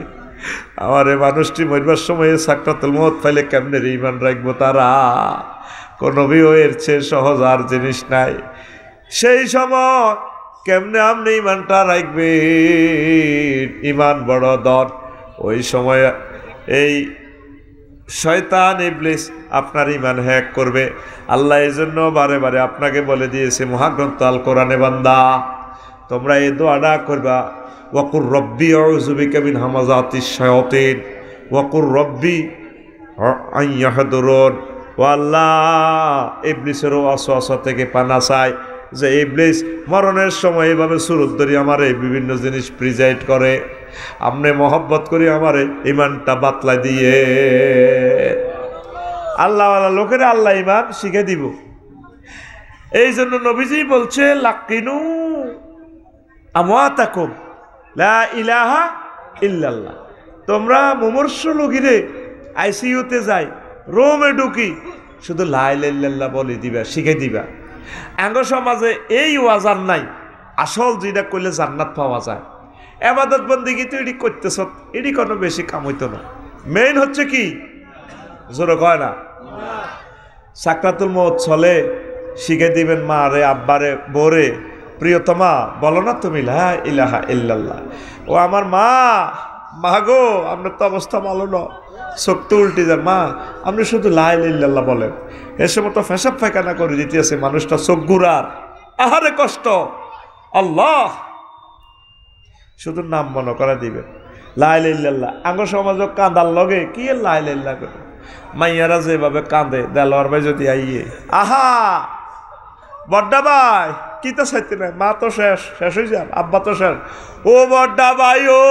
আমার এই মানুষটি মরবার সময় সাকরাতুল মউত পাইলে কেমনে ঈমান রাখবো তারা? কোন নবীও এর চেয়ে সহজ আর জিনিস নাই। সেই সময় কেমনে আপনি ঈমানটা রাখবে? ঈমান বড় দর। ওই সময় এই শয়তান ইবলিস আপনার ঈমান হ্যাক করবে। আল্লাহ এই জন্য বারে বারে আপনাকে বলে দিয়েছে মহাগ্রন্থ আল কোরআনে, বান্দা তোমরা এই দোয়াটা করবা, ওয়াকুর রব্বি আউযু বিকা মিন হামাযাতিশ শায়াতিন ওয়াকুর রব্বি আন ইয়াহদুরুন। ও আল্লাহ ইবলিসের ওয়াসওয়াসা থেকে পানা চাই, যে ইবলিস মরণের সময় এইভাবে সুরত ধরি আমার এই বিভিন্ন জিনিস প্রিজাইড করে, আপনি মহব্বত করি আমারে ঈমানটা বাতলাই দিয়ে। আল্লাহ লোকের আল্লাহ ঈমান শিখে দিব। এই জন্য নবীজি বলছে লাকিনু আমওয়াতাকুম লা ইলাহা ইল্লাল্লাহ, তোমরা মুমূর্ষ লোকিরে আইসিইউতে যাই, রোমে ঢুকি, শুধু লা ইলাহা ইল্লাল্লাহ বলে দিবা, শিখে দিবা। আঙ্গ সমাজে এই ওয়াজার নাই, আসল যেটা করলে জান্নাত পাওয়া যায়। ইবাদত বন্দেগী তো এটি করতেছ, এটি কোনো বেশি কাম হইতো না। মেইন হচ্ছে কি, জোরে কয় না, সাকরাতুল মউত চলে শিখে দিবেন মা রে, আব্বারে, বোরে, প্রিয়তমা বলো না তুমি লা ইলাহা ইল্লাল্লাহ। ও আমার মা, মা গো আপনার তো অবস্থা ভালো না, চোখ তো উল্টে যায়, মা আপনি শুধু লা ইলাহা ইল্লাল্লাহ বলেন। এসে মতো ফেসাব ফায়খানা করে দিতেছে, মানুষটা চোখ ঘুরার, আহারে কষ্ট। আল্লাহ শুধু নাম মনে করে দিবে লা ইলাহা ইল্লাল্লাহ। আঙ্গ সমাজ কাঁদার লগে কি লা ইলাহা ইল্লাল্লাহ করে, মাইয়ারা যেভাবে কাঁদে, দেলোয়ার ভাই যদি আইয়ে, আহা বড্ডা ভাই কি তো চাইতে নাই, মা তো শেষ, শেষ হয়ে যান, আব্বা তো শেষ, ও বড্ডা ভাই, ও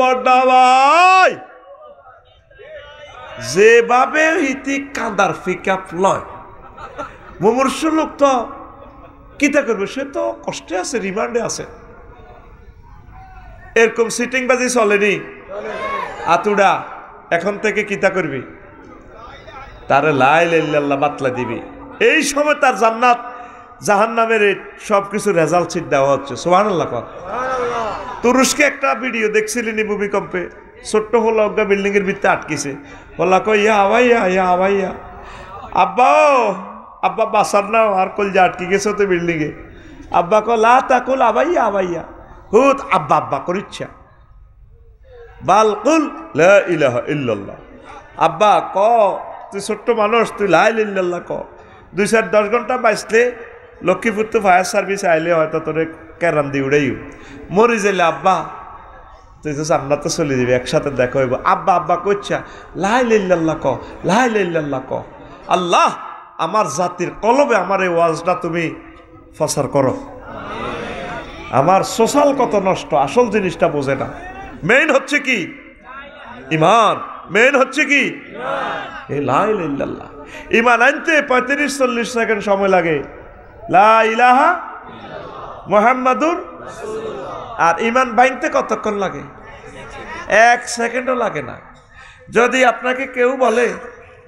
বড্ডা ভাই, যেভাবে ইতি কাঁদার পিকআপ লয়, মুমূর্ষ লোক তো কিতা করবে, সে তো কষ্টে আছে, রিমান্ডে আছে। এরকম সিটিং বাজি চলেনি, আতুডা এখন থেকে কিতা করবি, তারে লা ইলাহা ইল্লাল্লাহ বাতলা দিবি। এই সময় তার জান্নাত জাহান্নামের সবকিছু রেজাল্ট শিট দেওয়া হচ্ছে। সুবহানাল্লাহ। তুরস্কে একটা ভিডিও দেখছিলেন ভূমিকম্পে, ছোট্ট হলো অজ্ঞা বিল্ডিং এর ভিতরে আটকিছে, বলা কই ইয়া আবাইয়া, ইয়া আবাইয়া, আব্বা ও আব্বা বাসার নাও, আর কলজা আটকে গেছে তো বিল্ডিং এ। আব্বা কো লা তাকুল আবাইয়া আবাইয়া, হুত আব্বা আব্বা করিচ্ছা, বাল কুল লা ইলাহা ইল্লাল্লাহ। আব্বা ক তুই ছোট্ট মানুষ, তুই লা ইলাহা ইল্লাল্লাহ ক। 2-10 ঘন্টা বাঁচলে লক্ষ্মীপুর তো ফায়ার সার্ভিস আইলে হয়তো তোরে কেরান দিয়ে উড়াইও, মরি যাইলে আব্বা তুই তো জান্নাতে চলে যাবি, একসাথে দেখা হইব। আব্বা আব্বা কইছা লা ইলাহা ইল্লাল্লাহ ক, লা ইলাহা ইল্লাল্লাহ ক। আল্লাহ আমার জাতির কলবে আমার এই ওয়াজটা তুমি প্রচার করো। আমার সোশ্যাল কত নষ্ট, আসল জিনিসটা বোঝে না। মেইন হচ্ছে কি? ইমান। মেইন হচ্ছে কি? এই লা ইলাহা ইল্লাল্লাহ। ইমান আনতে 35-40 সেকেন্ড সময় লাগে, লা ইলাহা মুহাম্মাদুর রাসূলুল্লাহ। আর ইমান বাইনতে কতক্ষণ লাগে? 1 সেকেন্ডও লাগে না। যদি আপনাকে কেউ বলে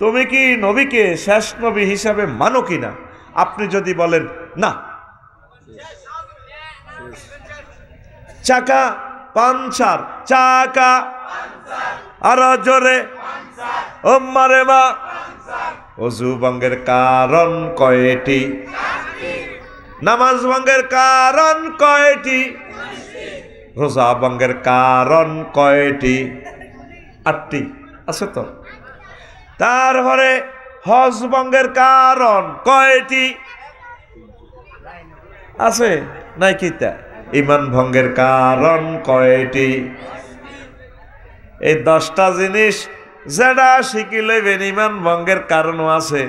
তুমি কি নবীকে শেষ নবী হিসাবে মানো কিনা, আপনি যদি বলেন না, চাকা পাঞ্চার, চাকা আরো জোরে, ও মারে মা। ওযু ভঙ্গের কারণ কয়টি? নামাজ ভঙ্গের কারণ কয়টি? রোজা ভঙ্গের কারণ কয়টি? 8টি আছে তো। তারপরে হজ ভঙ্গের কারণ কয়টি? আছে নাই কিতা? ইমান ভঙ্গের কারণ কয়টি? এই 10টা জিনিস যেটা শিখি লইবেন, ইমান ভঙ্গের কারণও আছে।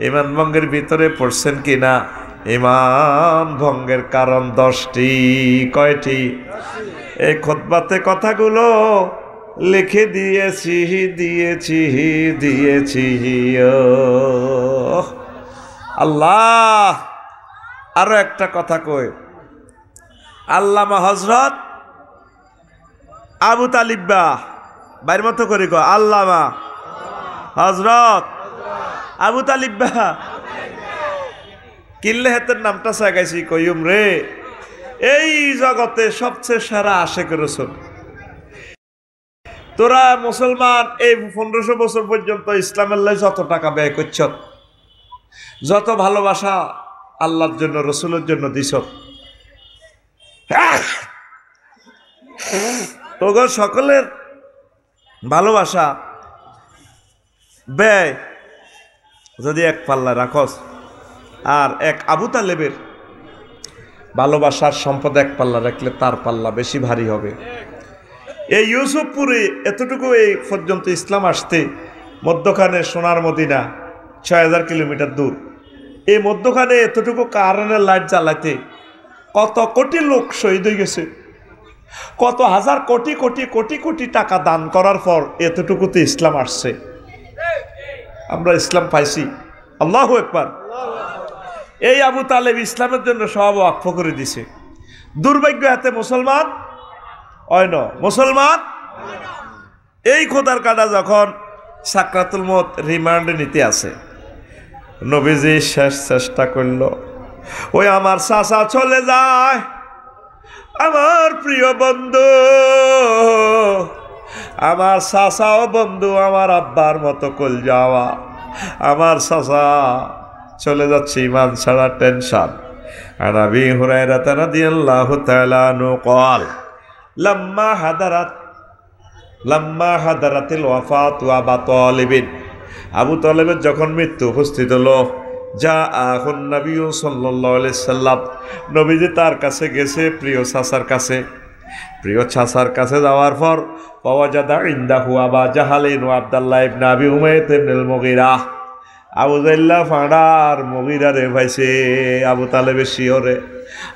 ইমান ভঙ্গের ভিতরে পড়ছেন কিনা? ইমান ভঙ্গের কারণ 10টি। কয়টি? এই খুতবাতে কথাগুলো লিখে দিয়েছি। আল্লাহ আরো একটা কথা কই, আল্লামা হযরত আবু তালিবা বাইর মতো করে কো, আল্লামা হযরত আবু তালিবা কিল্লে হাতের নামটা সাগাইছি কইম রে, এই জগতে সবচেয়ে সেরা আশেক রাসূল। তোরা মুসলমান এই 1500 বছর পর্যন্ত ইসলামের লাই যত টাকা ব্যয় করছ, যত ভালোবাসা আল্লাহর জন্য রসুলের জন্য দিছ, তোগো সকলের ভালোবাসা ব্যয় যদি এক পাল্লা রাখস, আর এক আবু তালেবের ভালোবাসার সম্পদ এক পাল্লা রাখলে তার পাল্লা বেশি ভারী হবে। এই ইউসুফপুরে এতটুকু এই পর্যন্ত ইসলাম আসতে মধ্যখানে সোনার মদিনা 6000 কিলোমিটার দূর, এই মধ্যখানে এতটুকু কারেন্টের লাইট জ্বালাতে কত কোটি লোক শহীদ হয়ে গেছে, কত হাজার কোটি কোটি কোটি কোটি টাকা দান করার পর এতটুকুতে ইসলাম আসছে। আমরা ইসলাম পাইছি। আল্লাহু আকবার। এই আবু তালেব ইসলামের জন্য সব ওয়াকফ করে দিছে। দুর্ভাগ্য হাতে মুসলমান মুসলমান এই খোদার কাটা যখন সাকরাতুল মউত রিমান্ডে নিতে আছে, নবীজি শেষ চেষ্টা করল, ওই আমার চাচা চলে যায়, আমার প্রিয় বন্ধু, আমার চাচাও বন্ধু, আমার আব্বার মতো কল যাওয়া, আমার চাচা চলে যাচ্ছে ইমান ছাড়া, টেনশন। আর আবি হুরায়রা রাদিয়াল্লাহু তাআলা আনহু قال লাম্মা হাদারাতিল ওয়াফাত ওয়া আবু তালিবিন, আবু তালেবের যখন মৃত্যু উপস্থিত হলো, যা আহুন নবী সাল্লাল্লাহু আলাইহি সাল্লাম, নবীজি তার কাছে গেছে, প্রিয় চাচার কাছে। প্রিয় চাচার কাছে যাওয়ার পর ওয়াজাদা ইনদাহু আবা জাহালিন ওয়া আব্দুল্লাহ ইবনে আবি উমাইয়া ইবনুল মুগীরা, আবু জাহল ফাঁড়ার মুগীরা রে ভাইছে। আবু তালেবের শিওরে,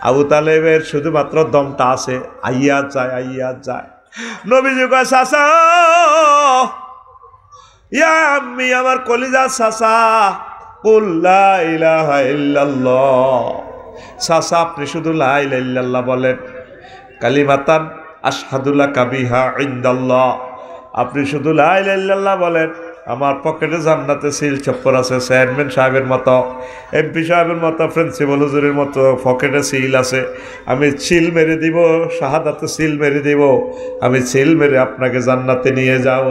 আবু তালেবের শুধুমাত্র দমটা আছে, আইয়া যায়। নবীজি কয়, চাচা ইয়া আম্মি, আমার কলিজা চাচা, কুল লা ইলাহা ইল্লাল্লাহ। চাচা আপনি শুধু লা ইলাহা ইল্লাল্লাহ বলেন, কালিমাতান আশহাদু লাকা বিহা ইনদাল্লাহ, আপনি শুধু লা ইলাহা ইল্লাল্লাহ বলেন, আমার পকেটে জান্নাতে সিল চপ্পর আছে। চেয়ারম্যান সাহেবের মতো, এমপি সাহেবের মতো, প্রিন্সিপাল হুজুরের মতো পকেটে সিল আছে। আমি সিল মেরে দিব, শাহাদাতে সিল মেরে দিব, আমি সিল মেরে আপনাকে জান্নাতে নিয়ে যাব।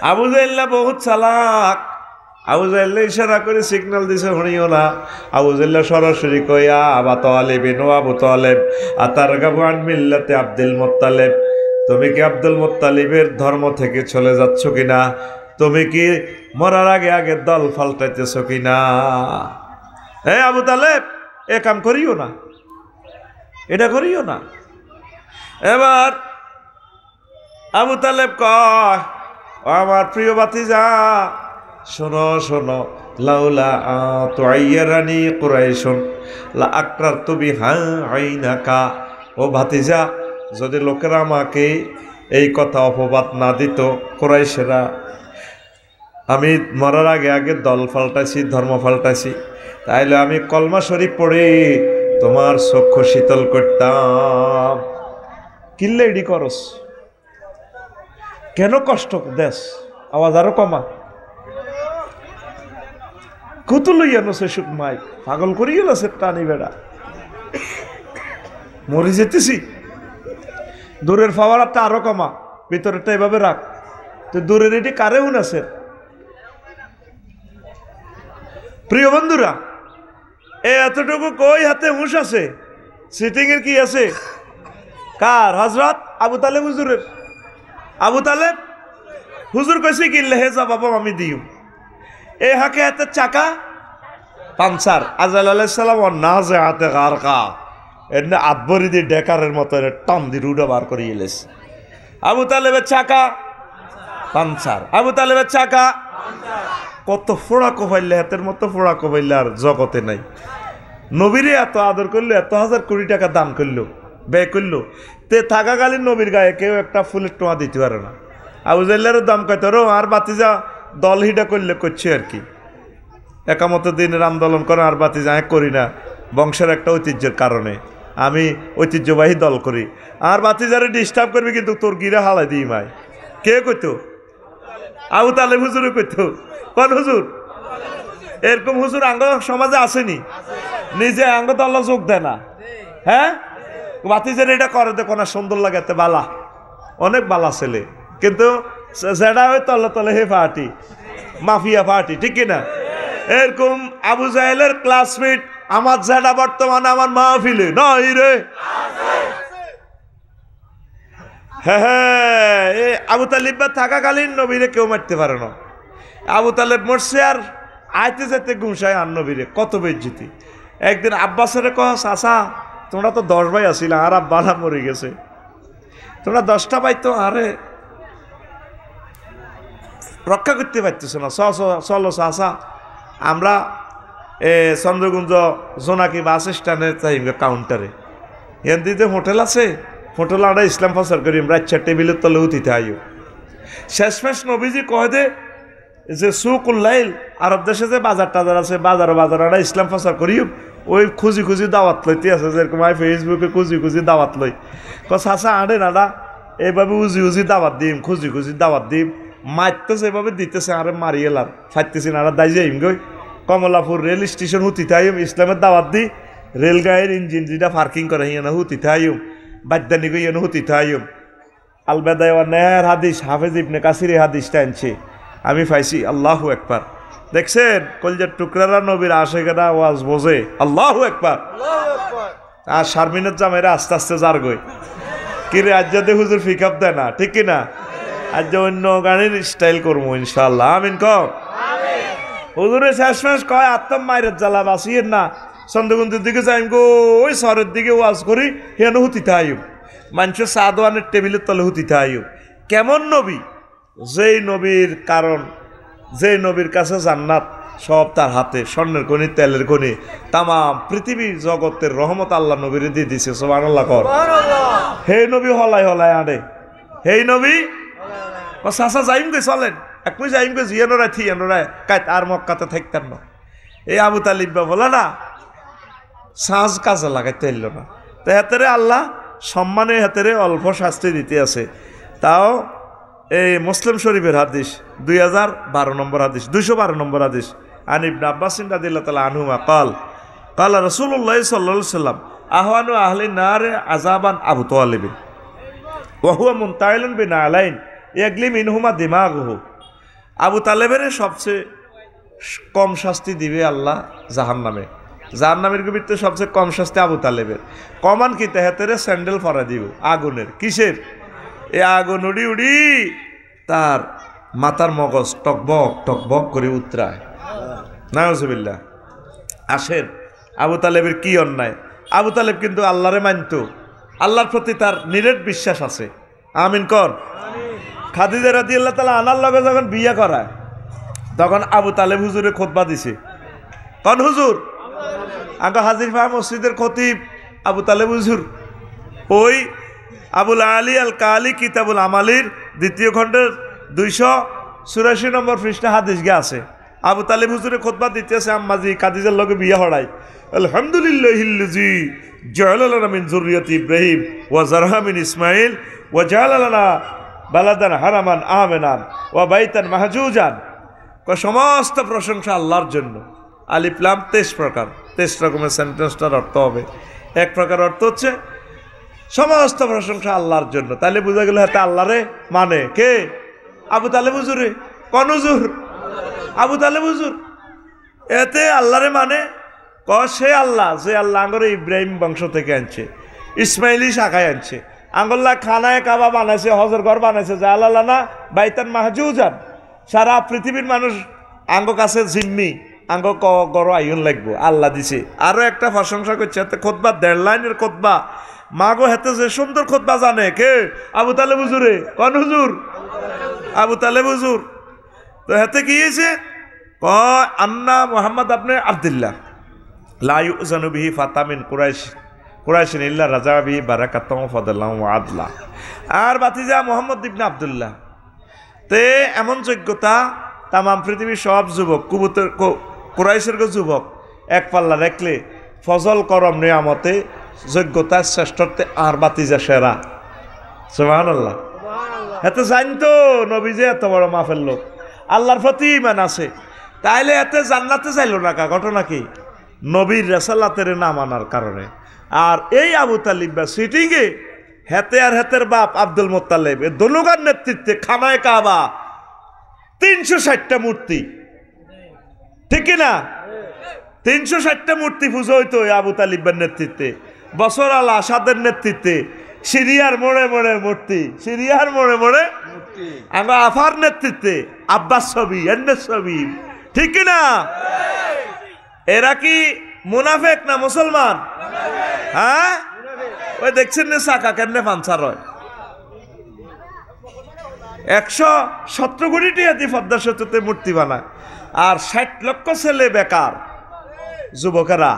আবু জাহল বহুত চালাক। আবু জাহল ইশারা করে সিগন্যাল দিছে, শুনিও না। আবু জাহল সরাসরি কইয়া, আবু তালেব আবু তালেব আতারগাবু আন মিল্লাতে আব্দুল মুত্তালিব, তুমি কি আব্দুল মুত্তালিবের ধর্ম থেকে চলে যাচ্ছ কিনা? তুমি কি মরার আগে দল পাল্টাইতেছ কিনা? হে আবু তালেব, এ কাম করিও না, এটা করিও না। এবার আবু তালেব কয়, আমার প্রিয় ভাতিজা, শোনো শোনো, লাউলা তুআইয়ারানি কুরাইশুন লা আকরারতু বিহা আইনাকা। ও ভাতিজা, যদি লোকেরা আমাকে এই কথা অপবাদ না দিত, কুরাইশেরা, আমি মরার আগে আগে দল পাল্টাইছি, ধর্ম পাল্টাইছি, তাইলে আমি কলমা শরীফ পড়ে তোমার চক্ষু শীতল করতাম। কিল্লে এডি করস, কেন কষ্ট দেশ? আওয়াজ আরো কমা। কত লইয়া নছে সুখ মাইক, পাগল করি গেল সে টানি বেড়া, মরে যেতেছি। দূরের ফাওয়ারটা আরো কমা, ভিতরেরটা এভাবে রাখ। তো দূরের এটি কারে আছে? প্রিয় বন্ধুরা, এতটুকু কই হাতে হুঁশ আছে? সিটিং এর কি আছে? কার? হযরত আবু তালেব হুজুরের। আবু তালেব হুজুর কইছে কিনলে হে যা বাবা আমি দিও। এই হাকে হাতে চাকা পাঞ্চার। আজরাইল আলাইহিস সালাম ও নাজে হাতে গারকা, এনে আদবরি দিয়ে ডেকারের মতো টান দিয়ে রুডা বার করে এলেস। আবু তালেবের চাকা পাঞ্চার, আবু তালেবের চাকা। কত ফোড়া কোপাইলে, হাতের মতো ফোড়া কোপাইলে আর জগতে নাই। নবীরে এত আদর করলো, এত হাজার কোটি টাকা দান করলো, ব্যয় করলো, তে থাকাকালীন নবীর গায়ে কেউ একটা ফুলের টোয়া দিতে পারে না। আবু জাহেলের দাম কত রো, আর বাতিজা দল হিডা করলে করছে আর কি, একামত দিনের আন্দোলন করে, আর বাতিজা করি না, বংশের একটা ঐতিহ্যের কারণে আমি ঐতিহ্যবাহী দল করি। আর বাতিজারে ডিস্টার্ব করবি কিন্তু তোর গিরে হালাই দিই মাই। কে কইতো? আবু তালেব হুজুরে কইতো। কোন হুজুর? এরকম হুজুর আঙ্গ সমাজে আসেনি, নিজে আঙ্গ দল যোগ দেয় না। হ্যাঁ, বাতিজার এটা করে দেখো না, সুন্দর লাগে, এতে বালা, অনেক বালা ছেলে, কিন্তু যেটা হয় তলে তলে হে পার্টি, মাফিয়া পার্টি, ঠিক কিনা? এরকম আবু জাহেলের ক্লাসমেট আমার যেটা বর্তমানে আমার মাহফিলে নাই রে। হ্যাঁ হ্যাঁ, আবু তালেব থাকাকালীন নবীরে কেউ মারতে পারে না। আবু তালেব মরছে আর আইতে যেতে গুমসায় আর নবীরে কত বেজ্জিতি। একদিন আব্বাসের কহ, চাচা তোমরা তো 10 ভাই আসিল, আর আব্বারা মরে গেছে, তোমরা 10টা ভাই তো আরে রক্ষা করতে পারতেছ না, চলো চাচা আমরা চন্দ্রগুঞ্জ জোনাকি বাস স্ট্যান্ডের কাউন্টারে এনদিতে হোটেল আছে, হোটেল আমরা ইসলাম প্রচার করি, রাচ্ছা টেবিলের তলে উঠিতে আইও। শেষমেশ নবীজি কয় দে যে সুকুল্লাইল, আরব দেশে যে বাজার টাজার আছে, বাজার আমরা ইসলাম প্রচার করি, ওই খুঁজি খুঁজি দাওয়াত লইতে আছে, যেরকম আমি ফেসবুকে খুঁজি খুঁজি দাওয়াত লই। চাচা আড়ে নাডা এইভাবে উজি দাওয়াত দিম, খুঁজি খুঁজি দাওয়াত দিম, মারতেছে এভাবে দিতেছে, আরে মারি এলাম ফাইতেছি না, দাই যাইম গই কমলাপুর রেল স্টেশন হুতিতে আইম, ইসলামের দাওয়াত দি, রেলগাড়ির ইঞ্জিন যেটা পার্কিং করে হিয়ানা হুতিতে আইম, বাদ্যানি গই হুতিতে আইম। আলবেদায় নেহার হাদিস, হাফেজ ইবনে কাসির হাদিসটা আনছে, আমি পাইছি। আল্লাহু আকবার। দেখছেন কলজার টুকরারা নবীর আশেকেরা ওয়াজ বোঝে। আল্লাহু আকবার। আর শারমিনের জামাইরা আস্তে আস্তে যার গই কিরে আজ্জাদে হুজুর পিকআপ দেয় না, ঠিক কিনা? আজ অন্য গানের স্টাইল করবো ইনশাআল্লাহ, আমিন কম। হুজুরে শেষমেশ কয় আত্ম মায়ের জ্বালা বাঁচিয়ে না, চন্দ্রগুন্দির দিকে যাইম গো, ওই শহরের দিকে ওয়াজ করি, হেন হুতিতে আইম, মানুষের সাদওয়ানের টেবিলের তলে হুতিতে আইম। কেমন নবী? যেই নবীর কারণ, যেই নবীর কাছে জান্নাত সব তার হাতে, স্বর্ণের খনি, তেলের খনি, তামাম পৃথিবীর জগতের রহমত আল্লাহ নবীরে দিয়ে দিছে। সুবহানাল্লাহ কর। হে নবী হলাই হলাই আনে, হেই নবী চাচা যাইম গে, চলেন একই যাইম গে, জিয়ানোরায় থিয়ানোরায় কাইত আর মক্কাতে থাকতেন না। এই আবু তালিব বলা না সাজ কাজে লাগাইতে এলো না, তো হাতেরে আল্লাহ সম্মানে হাতেরে অল্প শাস্তি দিতে আছে। তাও এই মুসলিম শরীফের হাদিস 2012 নম্বর হাদিস, 212 নম্বর হাদিস, আন ইবনে আব্বাস রাদিয়াল্লাহু তাআলা আনহুমা قال قال রাসূলুল্লাহ সাল্লাল্লাহু আলাইহি ওয়াসাল্লাম আহওয়ানু আহলি নার আযাবান আবু তালিব ওয়া হুয়া মুনতাইলুন বিনালাইন ইয়াগলি মিনহুমা দিমাগুহু। আবু তালেবের সবচেয়ে কম শাস্তি দিবে আল্লাহ জাহান্নামে। জাহান্নামের ভিতরে সবচেয়ে কম শাস্তি আবু তালেবের। কমান কি তেহাতেরে স্যান্ডেল ফরা দিব আগুনের, কিসের? এ আগুন উড়ি উড়ি তার মাথার মগজ টকবক টকবক করে উতরায়। নাউজুবিল্লাহ। আসেন আবু তালেবের কি অন্যায়? আবু তালেব কিন্তু আল্লাহরে মানত, আল্লাহর প্রতি তার নিরেট বিশ্বাস আছে। আমিন কর। খাদিজা রাদিয়াল্লাহু তাআলা আনার লগে যখন বিয়ে করায় তখন আবু তালেব হুজুরে খুতবা দিছে। কোন হুজুর? আগে হাজির ভাই মসজিদের খতিব আবু তালেব হুজুর। ওই আবুল আলী আল কালি কিতাবুল আমালির 2য় খণ্ডের 284 নম্বর পৃষ্ঠা হাদিস গে আছে। আবু তালেব হুজুরে খুতবা দিতেছে আম্মাজি কাদিজার লগে বিয়া হড়াই। আলহামদুলিল্লাহিল্লাযী জাআলা লানা মিন যুররিয়াতি ইব্রাহিম ওয়া যারহা মিন ইসমাঈল ওয়া জাআলা লানা বালাদান হারামান আমিনান ওয়া বাইতান মাহজুজান। সমস্ত প্রশংসা আল্লাহর জন্য। আলিফ লাম 23 প্রকার, 23 রকমের সেন্টেন্সটার অর্থ হবে। এক প্রকার অর্থ হচ্ছে সমস্ত প্রশংসা আল্লাহর জন্য। তাহলে বোঝা গেল হাতে আল্লাহরে মানে কে? আবু তালেব হুজুরে। কোন হুজুর? আবু তালেব হুজুর। এতে আল্লাহরে মানে সে আল্লাহ যে আল্লাহ আঙ্গরে ইব্রাহিম বংশ থেকে আনছে, ইসমাইলি শাখায় আনছে, আঙ্গল্লা খানায় কাবা বানাইছে, হজর ঘর বানাইছে, জালালানা বাইতান মাহজুজান। সারা পৃথিবীর মানুষ আঙ্গ কাছে জিম্মি, আঙ্গ গর আইন লাগবো, আল্লাহ দিছে। আরো একটা প্রশংসা করছে, হাতে খুতবা 1.5 লাইনের খুতবা। মাগো হাতে যে সুন্দর খুতবা জানে কে? আবু তালেব হুজুরে। কোন হুজুর? আবু তালেব হুজুর। তো হাতে কি হয়েছে? আন্না মোহাম্মদ আপনি আব্দুল্লাহ লা ইউজানু বিহি ফাতামিন কুরাইশিন ইল্লা রাজা বিহি বারাকাতুহু ফাদাল্লাহু ওয়া আদলা। আর বাতিজা মোহাম্মদ ইবনে আব্দুল্লাহ তে এমন যোগ্যতা তাম পৃথিবীর সব যুবক কুরাইশের যুবক এক পাল্লা রাখলে ফজল করম নিয়ামতে যোগ্যতা শ্রেষ্ঠত্বে আর বাতিজা সেরা। সুবহানাল্লাহ। এতে জানতো নবী যে এত বড় মাফের লোক, আল্লাহর প্রতি ঈমান আছে, তাইলে এতে জান্নাতে চাইল না। ঘটনা কি? নবীর রেসালাতের না মানার কারণে। আর এই আবু তালিব বা সিটিংয়ে হেতে আর হেতের বাপ আব্দুল মোত্তালেব এ দোনোগার নেতৃত্বে খানায় কাবা 360টা মূর্তি, ঠিক কিনা? 360টা মূর্তি পুজো হইতো আবু তালিবের নেতৃত্বে। বছর আল আসাদের নেতৃত্বে সিরিয়ার মোড়ে মোড়ে মূর্তি, সিরিয়ার মোড়ে মোড়ে আমার আফার নেতৃত্বে আব্বাস ছবি, এন্ডের ছবি, ঠিক কিনা? এরা কি মুনাফেক না মুসলমান? হ্যাঁ, ওই দেখছেন না চাকা কেমনে পাঞ্চার হয়। 117 কোটি টাকা দিয়ে পদ্মা সেতুতে মূর্তি বানায়, আর 60 লক্ষ ছেলে বেকার যুবকেরা।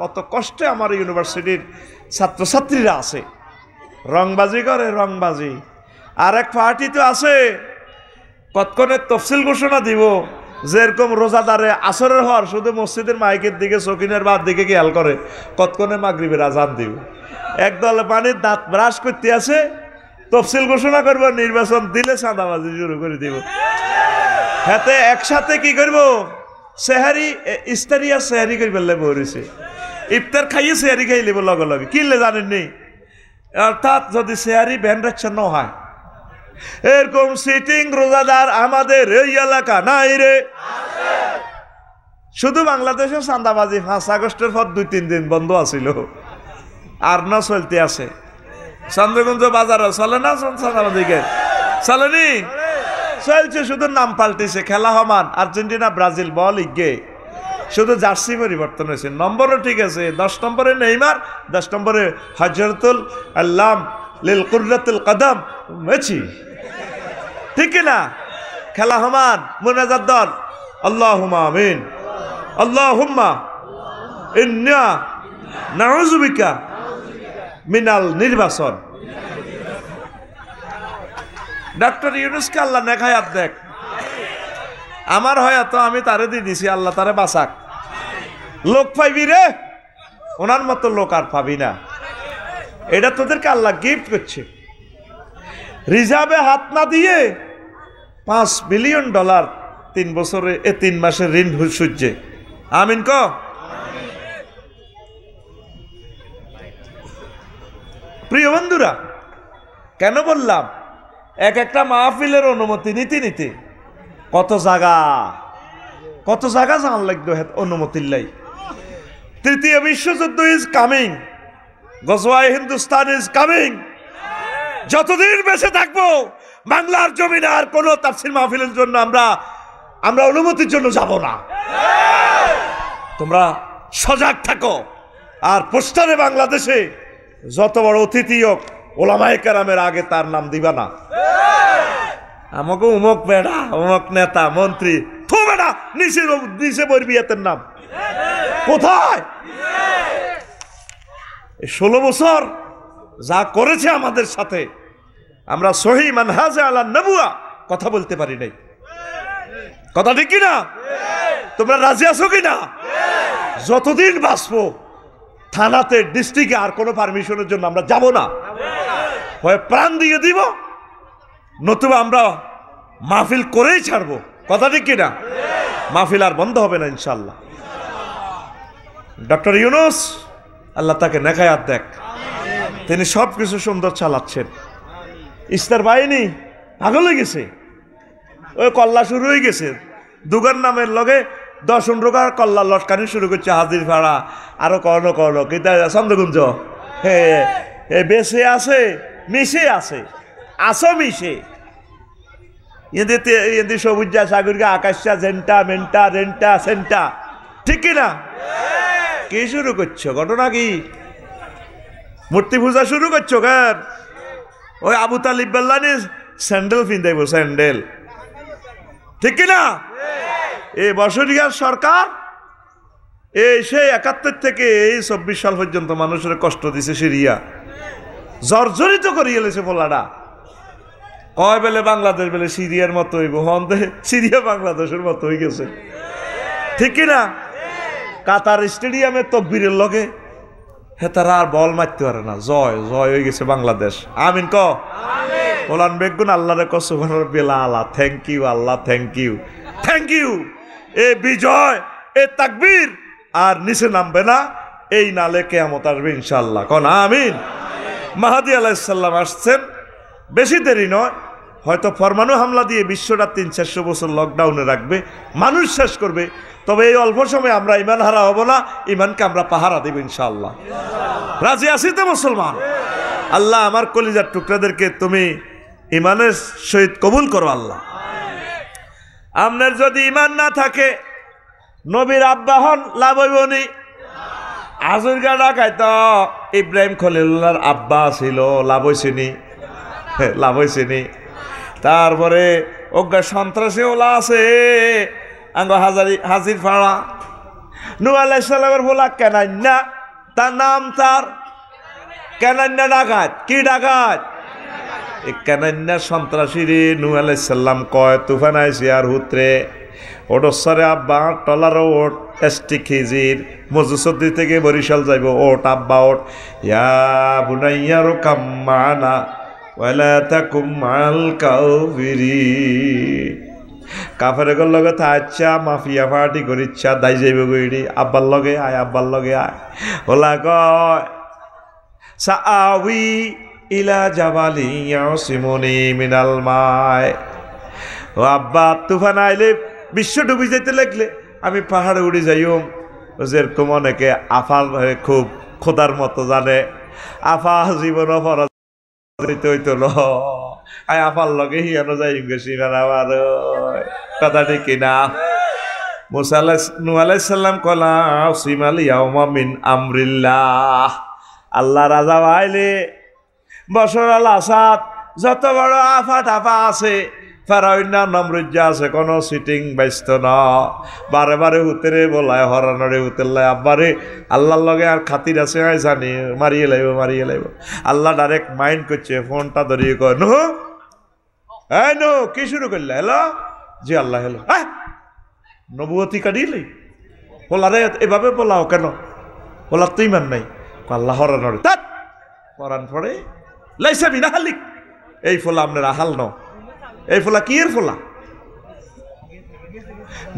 কত কষ্টে আমার ইউনিভার্সিটির ছাত্রছাত্রীরা আছে, রংবাজি করে, রংবাজি। আর এক পার্টি তো আছে কতক্ষণের তফসিল ঘোষণা দিব, যেরকম রোজাদারে আসরের হওয়ার শুধু মসজিদের মাইকের দিকে শৌখিনের বাদ দিকে খেয়াল করে, কতক্ষণে মাগরিবের আজান দিব। একদল পানির দাঁত ব্রাশ করতে আছে, তফসিল ঘোষণা করব, নির্বাচন দিলে চাঁদাবাজি শুরু করে দিব। হাতে একসাথে কি করব? সেহারি ইস্তারিয়া সেহারি করে ফেললে বলেছে, ইফতার খাইয়ে সেহারি খাই লিব লগে লগে, কিনলে জানেননি? অর্থাৎ যদি সেহারি ব্যান রাখছে ন হয়, এরকম সিটিং রোজাদার আমাদের এই এলাকা নাই রে। শুধু বাংলাদেশে চাঁদাবাজি 5 আগস্টের পর 2-3 দিন বন্ধ আছিল, আর না চলতে আছে। চন্দ্রগঞ্জ বাজারে চলে না চাঁদাবাজিকে? চলেনি? চলছে, শুধু নাম পাল্টেছে। খেলা সমান, আর্জেন্টিনা ব্রাজিল বল ইগে, শুধু জার্সি পরিবর্তন হয়েছে। নম্বরও ঠিক আছে, 10 নম্বরে নেইমার, 10 নম্বরে হজরতুল আল্লাম লিল কুররাতুল কদম মেসি, ঠিক না? খেলা সমান, মুনাজাত দল আল্লাহুম্মা আমিন, আল্লাহুম্মা ইন্না নাউযু বিকা মিনাল নির্বাচন। ডক্টর ইউনূসকে আল্লাহ নেখায়াত দেখ, আমার হয়াত আমি তারে দিয়ে দিছি, আল্লাহ তারে বাঁচাক। লোক পাইবি রে, ওনার মতো লোক আর পাবি না। এটা তোদেরকে আল্লাহ গিফট করছে। রিজার্ভে হাত না দিয়ে $5 বিলিয়ন 3 বছরে 3 মাসের ঋণ সূর্যে। আমিন ক। প্রিয় বন্ধুরা, কেন বললাম এক একটা মাহফিলের অনুমতি নিতে নিতে কত জায়গা জান লাগতো অনুমতির লাই। 3য় বিশ্বযুদ্ধ ইজ কামিং, গজওয়ায়ে হিন্দুস্তান ইজ কামিং। যতদিন বেঁচে থাকবো বাংলার জমিনে আর কোনো তাফসীর মাহফিলের জন্য আমরা অনুমতির জন্য যাব না। তোমরা সজাগ থাকো। আর পোস্টারে বাংলাদেশে যত বড় অতিথি হোক, ওলামায়ে কেরামের আগে তার নাম দিবা না। আমাকে উমক বেড়া, উমক নেতা, মন্ত্রী, থুবে না, নিচে নিচে বলবি এতের নাম কোথায়? 16 বছর যা করেছে আমাদের সাথে, আমরা সহি মানহাজে আলা নবুয়া কথা বলতে পারি নাই। কথা ঠিক কিনা? তোমরা রাজি আছো কিনা? যতদিন বাঁচবো থানাতে, ডিস্ট্রিক্টে আর কোনো পারমিশনের জন্য আমরা যাব না। হয় প্রাণ দিয়ে দিব, নতুবা আমরা মাহফিল করেই ছাড়বো। কথা ঠিক কিনা? মাহফিল আর বন্ধ হবে না ইনশাল্লাহ। ডক্টর ইউনূস, আল্লাহ তাকে নেখায়াত দেখ, তিনি সব কিছু সুন্দর চালাচ্ছেন। ইস্তার বাহিনী পাগল হয়ে গেছে, ওই কল্লা শুরু হয়ে গেছে। দুগান নামের লগে 10-15 কল্লা লটকানি শুরু করছে, হাজির ভাড়া আরো কর্ণ কিন্তু চন্দ্রগুঞ্জ বেশে আছে, মিশে আছে, আসো মিশে এদের সবুজা সাগরগা আকাশা জেন্টা মেন্টা রেন্টা সেন্টা, ঠিক কিনা? কি শুরু করছো? ঘটনা কি? মূর্তি পূজা শুরু করছো কেন? ওই আবু তালিব বেল্লানি স্যান্ডেল ফিন্দাইব, স্যান্ডেল, ঠিক কিনা? এই বছরিয়ার সরকার এই সেই 71 থেকে এই 24 সাল পর্যন্ত মানুষের কষ্ট দিছে, সিরিয়া জর্জরিত করিয়ে এলেছে। পোলাটা কয় বেলে বাংলাদেশ বেলে সিরিয়ার মতো হইব, হন্দে সিরিয়া বাংলাদেশের মতো হয়ে গেছে, ঠিক কিনা? কাতার স্টেডিয়ামে তকবীরের লগে হেতারা আর বল মারতে পারে না, জয় জয় হয়ে গেছে বাংলাদেশ। আমিন ক ওলান বেগুন আল্লাহরে কসম বেলা আল্লাহ, থ্যাংক ইউ আল্লাহ, থ্যাংক ইউ, থ্যাংক ইউ। এ বিজয়, এ তাকবীর আর নিচে নামবে না, এই নালে কিয়ামত আসবে ইনশাআল্লাহ। কোন আমিন। মাহাদি আলাইহিস সালাম আসছেন, বেশি দেরি নয়, হয়তো পরমাণু হামলা দিয়ে বিশ্বটা 300-400 বছর লকডাউনে রাখবে, মানুষ শেষ করবে। তবে এই অল্প সময় আমরা ইমান হারা হব না, ইমানকে আমরা পাহারা দেব ইনশাআল্লাহ। রাজি আছি তো মুসলমান? আল্লাহ আমার কলিজার টুকরাদেরকে তুমি ইমানের সহিত কবুল করো আল্লাহ। আপনার যদি ইমান না থাকে, নবীর আব্বা হন, লাভ হইব নি? আজুরগা ডাকাই তো ইব্রাহিম খলিলুল্লাহর আব্বা ছিল, লাভ হয়েছে নি? লাভ হয়েছে নি? তারপরে অজ্ঞা সন্ত্রাসী ওলা আছে আঙ্গ হাজির ফাড়া, নূহ আলাইহিস সালামের বলা কেনান্না, তার নাম তার কেনান্না ডাকাত। কি ডাকাত? কেনান্না সন্ত্রাসী রে। নূহ আলাইহিস সালাম কয় তুফান আইছে আর হুতরে ওটসরে আব্বা টলার ওট এসটি খিজির মজুসদ্দি থেকে বরিশাল যাইব, ওট আব্বা ওট, ইয়া বুনাইয়া রুকাম মানা ওয়ালা তাকুম মাল কাফিরিন। কাফেরের লগে থাচ্ছা মাফিয়া পার্টি করিচ্ছা, দাই যাইব গইডি, আব্বার লগে আয়, আব্বার লগে আয়। ওলা কয় সাআউই ইলা জাবালি ইয়াসিমুনি মিনাল মায়। ও আব্বা, তুফান আইলে বিশ্ব ডুবি যাইতে লাগলে আমি পাহাড়ে উড়ে যাইম। যেরকম অনেকে আফার খুব খোদার মতো জানে, আফা জীবন অপরাধ হইতো ন, আয় আফার লগে হিয়ানো যাই গেছি আমার কথা ঠিক কিনা? নূহ আলাইহিস সালাম কলা সিমাল ইয়াউমা মিন আমরিল্লাহ। আল্লাহ রাজা আইলে বশর আল আসাদ যত বড় আফা টাফা আছে, ফেরাউন্না নমরুজ্জা আছে, কোনো সিটিং ব্যস্ত ন, বারে বারে উতেরে বলায়, হরানরে উতেরলায়, আব্বারে আল্লাহর লগে আর খাতির আছে আয় জানি, মারিয়ে লাইব মারিয়ে লাইব। আল্লাহ ডাইরেক্ট মাইন্ড করছে, ফোনটা ধরিয়ে কয় নো, এই নো, কি শুরু করলে? হ্যালো জি আল্লাহ, হ্যালো। হ্যাঁ নবুয়তি কাটিলি বলারে এভাবে বলাও কেন? বলার তো ইমান নাই। আল্লাহ হরানরে তাত পরান পড়ে লাইসা বিনা হালিক, এই ফোলা আপনার আহাল ন, এই ফোলা কি এর ফোলা?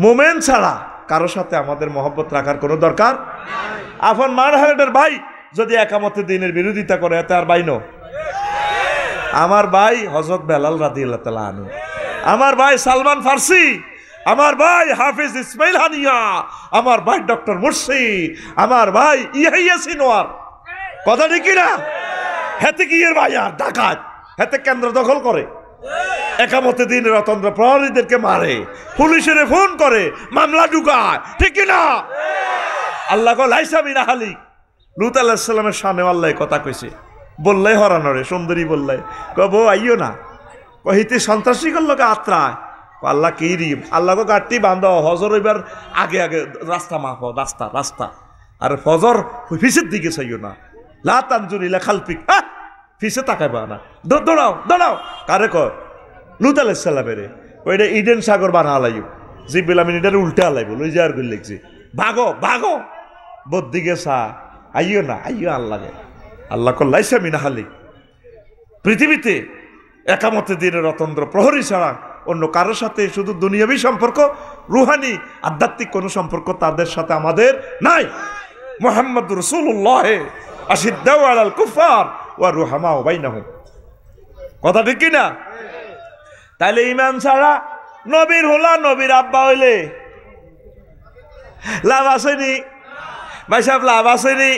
মোমেন ছাড়া কারোর সাথে আমাদের মহব্বত রাখার কোনো দরকার। আফন মারহারের ভাই যদি একামতে দিনের বিরোধিতা করে, এতে আর ভাই ন। আমার ভাই হযরত বেলাল রাদিয়াল্লাহু তাআলা আনহু, আমার ভাই সালমান ফার্সি, আমার ভাই হাফিজ ইসমাইল হানিয়া, আমার ভাই ডক্টর মুর্শি, আমার ভাই ইয়াহিয়া সিনোয়ার। কথা ঠিক কিনা? হেতে কি এর ভাই আর ডাকাত, হেতে কেন্দ্র দখল করে, একামতে দিনের অতন্ত্র প্রহরীদেরকে মারে, পুলিশের ফোন করে, মামলা ঢুকায়, ঠিক কিনা? আল্লাহ কয় লাইসা মিনা হালিক। লূত আলাইহিস সালামের শানে আল্লাহ কথা কইছে, বললাই হরানরে সুন্দরী বললাই, কব আইও না, কহিতে সন্ত্রাসী করল আত্রায়, আল্লাহ কি রিম আল্লাহকে গাড়ি বান্ধ হজর এবার আগে আগে রাস্তা মাফ রাস্তা রাস্তা আর ফজর ফিসের দিকে চাইও না লা তানজুরিলা খালপিক ফিসে তাকাইবা না দৌড়াও দৌড়াও কারে কর লুত আলাইহিস সালামের ওইটা ইডেন সাগর বানা আলাইও জিব্রাইল আমিন এটার উল্টে আলাইব লই যার কই লিখছি ভাগো ভাগো বদ্দিকে সা আইও না আইও আল্লাহকে আল্লাহ কল্লাইসা মিনা হালি পৃথিবীতে একামতে দিনের অতন্ত্র প্রহরী ছাড়া অন্য কারোর সাথে শুধু দুনিয়াবী সম্পর্ক রুহানি আধ্যাত্মিক কোনো সম্পর্ক তাদের সাথে আমাদের নাই মুহাম্মদ রাসূলুল্লাহ আশিদ্দাউ আলাল কুফার ওয়া রুহামাউ বাইনাহুম কথা ঠিক কি না তাইলে ঈমান ছাড়া নবীর হোলা নবীর আব্বা হইলে লাভ আসেনি ভাই সাহেব লাভ আসেনি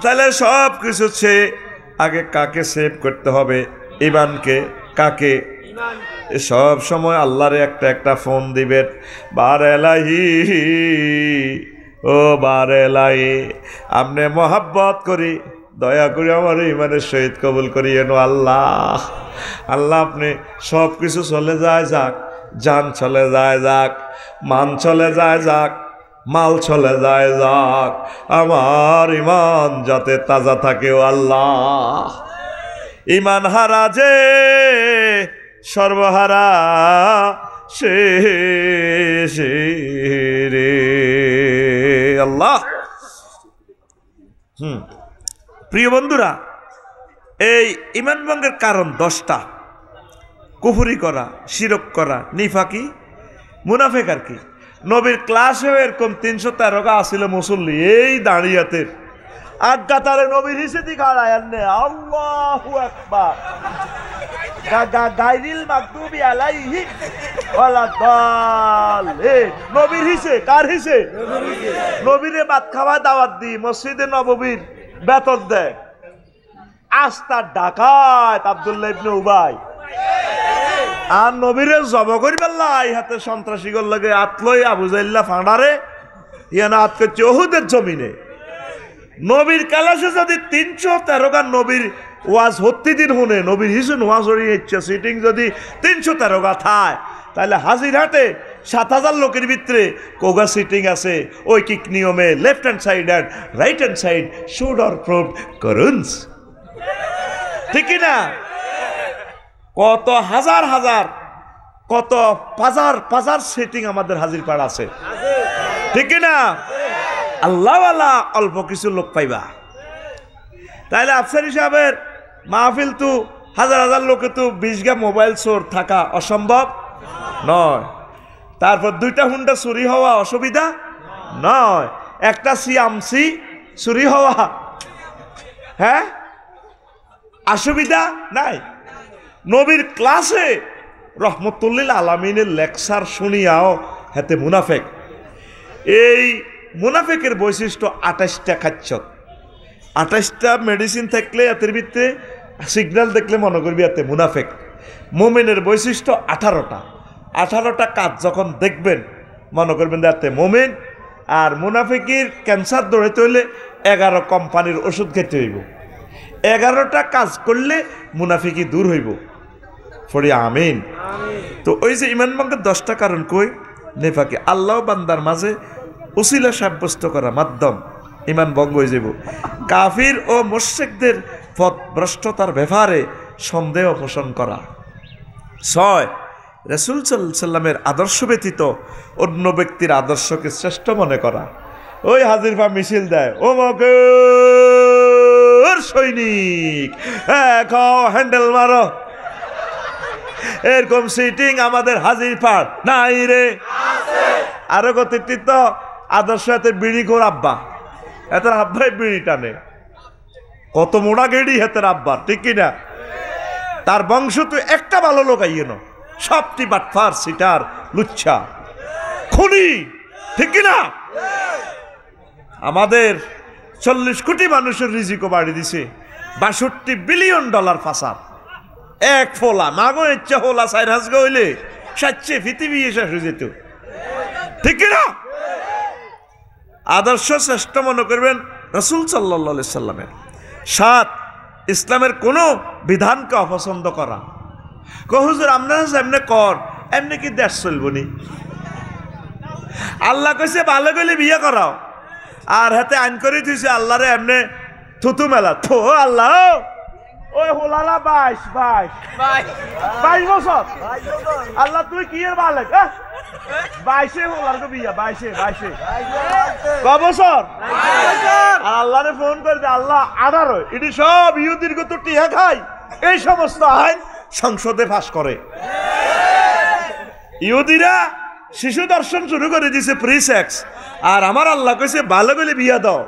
তাহলে সব কিছু আগে কাকে সেভ করতে হবে ঈমানকে কাকে সব সময় আল্লাহরে একটা একটা ফোন দিবেন বারেলাহি ও বারেলাহি আপনি মোহাব্বত করি দয়া করে আমার ঈমানের সহিত কবুল করিয়েন আল্লাহ আল্লাহ আপনি সব কিছু চলে যায় যাক জান চলে যায় যাক মান চলে যায় যাক মাল চলে যায় যাক আমার ঈমান যাতে তাজা থাকে ও আল্লাহ ঈমান হারা যে সর্বহারা সে রে আল্লাহ প্রিয় বন্ধুরা এই ঈমান ভঙ্গের কারণ 10টা কুফরি করা শিরক করা নিফাকি মুনাফেক আর কি নবীর ক্লাসেও এরকম 313 আসিল মুসল্লি এই দাঁড়িয়াতের আজ্ঞাতারে নবীর হিসেবে খাড়ায় আননে আল্লাহু আকবার গায়রিল মাগদুবি আলাইহিম ওয়ালা দাল্লিন নবীর হিসে কার হিসে নবীরে ভাত খাওয়া দাওয়াত দি মসজিদে নববীর বেতন দেয় আস্তা ডাকাত আব্দুল্লাহ ইবনে উবাই আর নবীরে জব করিবার লাই হাতে সন্ত্রাসী গল লাগে আতলই আবু জাইল্লা ফাঁড়ারে ইয়ানা আত করছে ওহুদের জমিনে নবীর কালাসে যদি 313 গান নবীর ওয়াজ হত্তি দিন শুনে নবীর হিসুন ওয়াজ হরিয়ে ইচ্ছে সিটিং যদি 313 গা থায় তাহলে হাজিরহাটে 7000 লোকের ভিতরে কোগা সিটিং আছে ঐকিক নিয়মে left hand side and right hand side should or prove করুনস ঠিক না কত হাজার হাজার কত পাজার সেটিং আমাদের হাজির পাড়া আছে ঠিক না আল্লাহওয়ালা অল্প কিছু লোক পাইবা তাইলে আফসার সাহেবের মাহফিল তো হাজার হাজার লোকে তো 20 গা মোবাইল চোর থাকা অসম্ভব নয় তারপর 2টা হুন্ডা চুরি হওয়া অসুবিধা নয় একটা সিএমসি চুরি হওয়া হ্যাঁ অসুবিধা নাই নবীর ক্লাসে রহমতুল্লিল আলামিনের লেকচার শুনিয়াও হেতে মুনাফেক এই মুনাফেকের বৈশিষ্ট্য 28টা খাচ্ছত 28টা মেডিসিন থাকলে এতের ভিতরে সিগন্যাল দেখলে মনে করবি এতে মুনাফেক মোমেনের বৈশিষ্ট্য 18টা কাজ যখন দেখবেন মনে করবেন এতে মোমেন আর মুনাফেকির ক্যান্সার দৌড়াইতে হইলে 11 কোম্পানির ওষুধ খেতে হইব 11টা কাজ করলে মুনাফিকি দূর হইব ফরি আমিন তো ওই যে ঈমান ভঙ্গের 10টা কারণ কই নেফাকি আল্লাহ বান্দার মাঝে উসিলা সাব্যস্ত করা মাধ্যম ঈমান ভঙ্গ হয়ে যাব কাফির ও মুশরিকদের পথভ্রষ্টতার ব্যাপারে সন্দেহ পোষণ করা 6 রাসূল সাল্লাল্লাহু আলাইহি সাল্লামের আদর্শ ব্যতীত অন্য ব্যক্তির আদর্শকে শ্রেষ্ঠ মনে করা ওই হাজির পা মিছিল দেয় ও মগর সৈনিক খাও হ্যান্ডেল মারো এরকম সিটিং আমাদের হাজির পাড় নাই রে আরো কতৃত্ব আদর্শ হাতে বিড়ি কর আব্বা এতের আব্বাই বিড়ি টানে কত মোড়া গেড়ি হাতের আব্বা ঠিক কিনা তার বংশ তো একটা ভালো লোক আইয়ে না সবটি বাটফার সিটার লুচ্ছা খুনি ঠিক কিনা আমাদের 40 কোটি মানুষের রিজিকও বাড়ি দিছে $62 বিলিয়ন ফাসাদ এক ফোলা মাগো ইচ্ছা হোলা 4 হাজ হইলে সাচ্চে পৃথিবী শেষ হয়ে যেত ঠিক কিনা আদর্শ শ্রেষ্ঠ মনে করবেন রাসূল সাল্লাল্লাহু আলাইহি সাল্লামের 7 ইসলামের কোনো বিধানকে অপছন্দ করা হুজুর আপনারা যেমনে কর এমনি কি দেশ চলব নি? আল্লাহ কইছে ভালো গেলে বিয়ে করাও, আর হাতে আইন করে দিয়েছে আল্লাহরে এমনি থুতু মেলা। থো আল্লাহ, ওই হোলালা 22 বছর। আল্লাহ তুই কি এর বালেক? 22 হোলার তো বিয়া, 22 ক বছর? আর আল্লাহরে ফোন করে দে, আল্লাহ 18। এটি সব ইহুদির গত টিহা খায়, এই সমস্ত আইন সংসদে পাস করে। ইহুদিরা শিশু দর্শন শুরু করে দিছে, প্রি সেক্স। আর আমার আল্লাহ কইছে ভালো গেলে বিয়া দাও,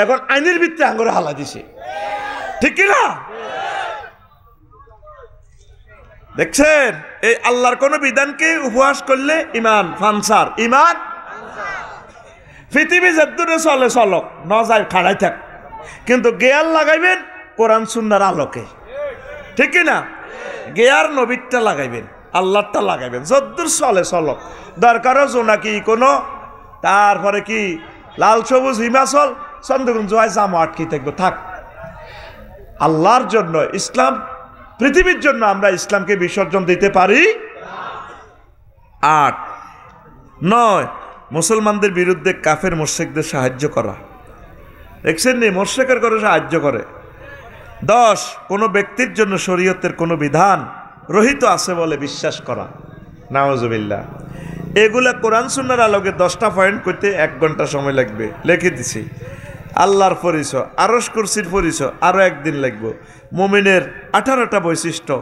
এখন আইনের ভিত্তিতে আঙ্গুরে হালা দিছে। ঠিক কিনা? দেখছেন, এই আল্লাহর কোন বিধানকে উপহাস করলে ইমান ফানসার। ইমান পৃথিবী যেদূরে চলে চলক, ন যায় খাড়াই থাক, কিন্তু গেয়ার লাগাইবেন কোরআন সুন্নাহর আলোকে। ঠিক কিনা? গেয়ার নবীরটা লাগাইবেন, আল্লাহরটা লাগাইবেন, যদ্দূর চলে চলক। দরকারও জোনাকি কোনো, তারপরে কি লাল সবুজ হিমাচল চন্দ্রগুঞ্জ জামো আটকে থাকবো, থাক। আল্লাহর জন্য ইসলাম, পৃথিবীর জন্য আমরা ইসলামকে বিসর্জন দিতে পারি। 8, 9 মুসলমানদের বিরুদ্ধে কাফের মুশরিকদের সাহায্য করা। দেখছেন নি, মুশরিকের করে সাহায্য করে। 10 কোনো ব্যক্তির জন্য শরীয়তের কোনো বিধান রহিত আছে বলে বিশ্বাস করা। নাউজুবিল্লাহ। এগুলা কোরআন সুন্নাহর আলোকে 10টা পয়েন্ট করতে 1 ঘন্টা সময় লাগবে, লিখে দিছি। আল্লাহর পরিচয়, আরশ কুরসির পরিচয়, আরো একদিন লাগবে। মুমিনের 18টা বৈশিষ্ট্য,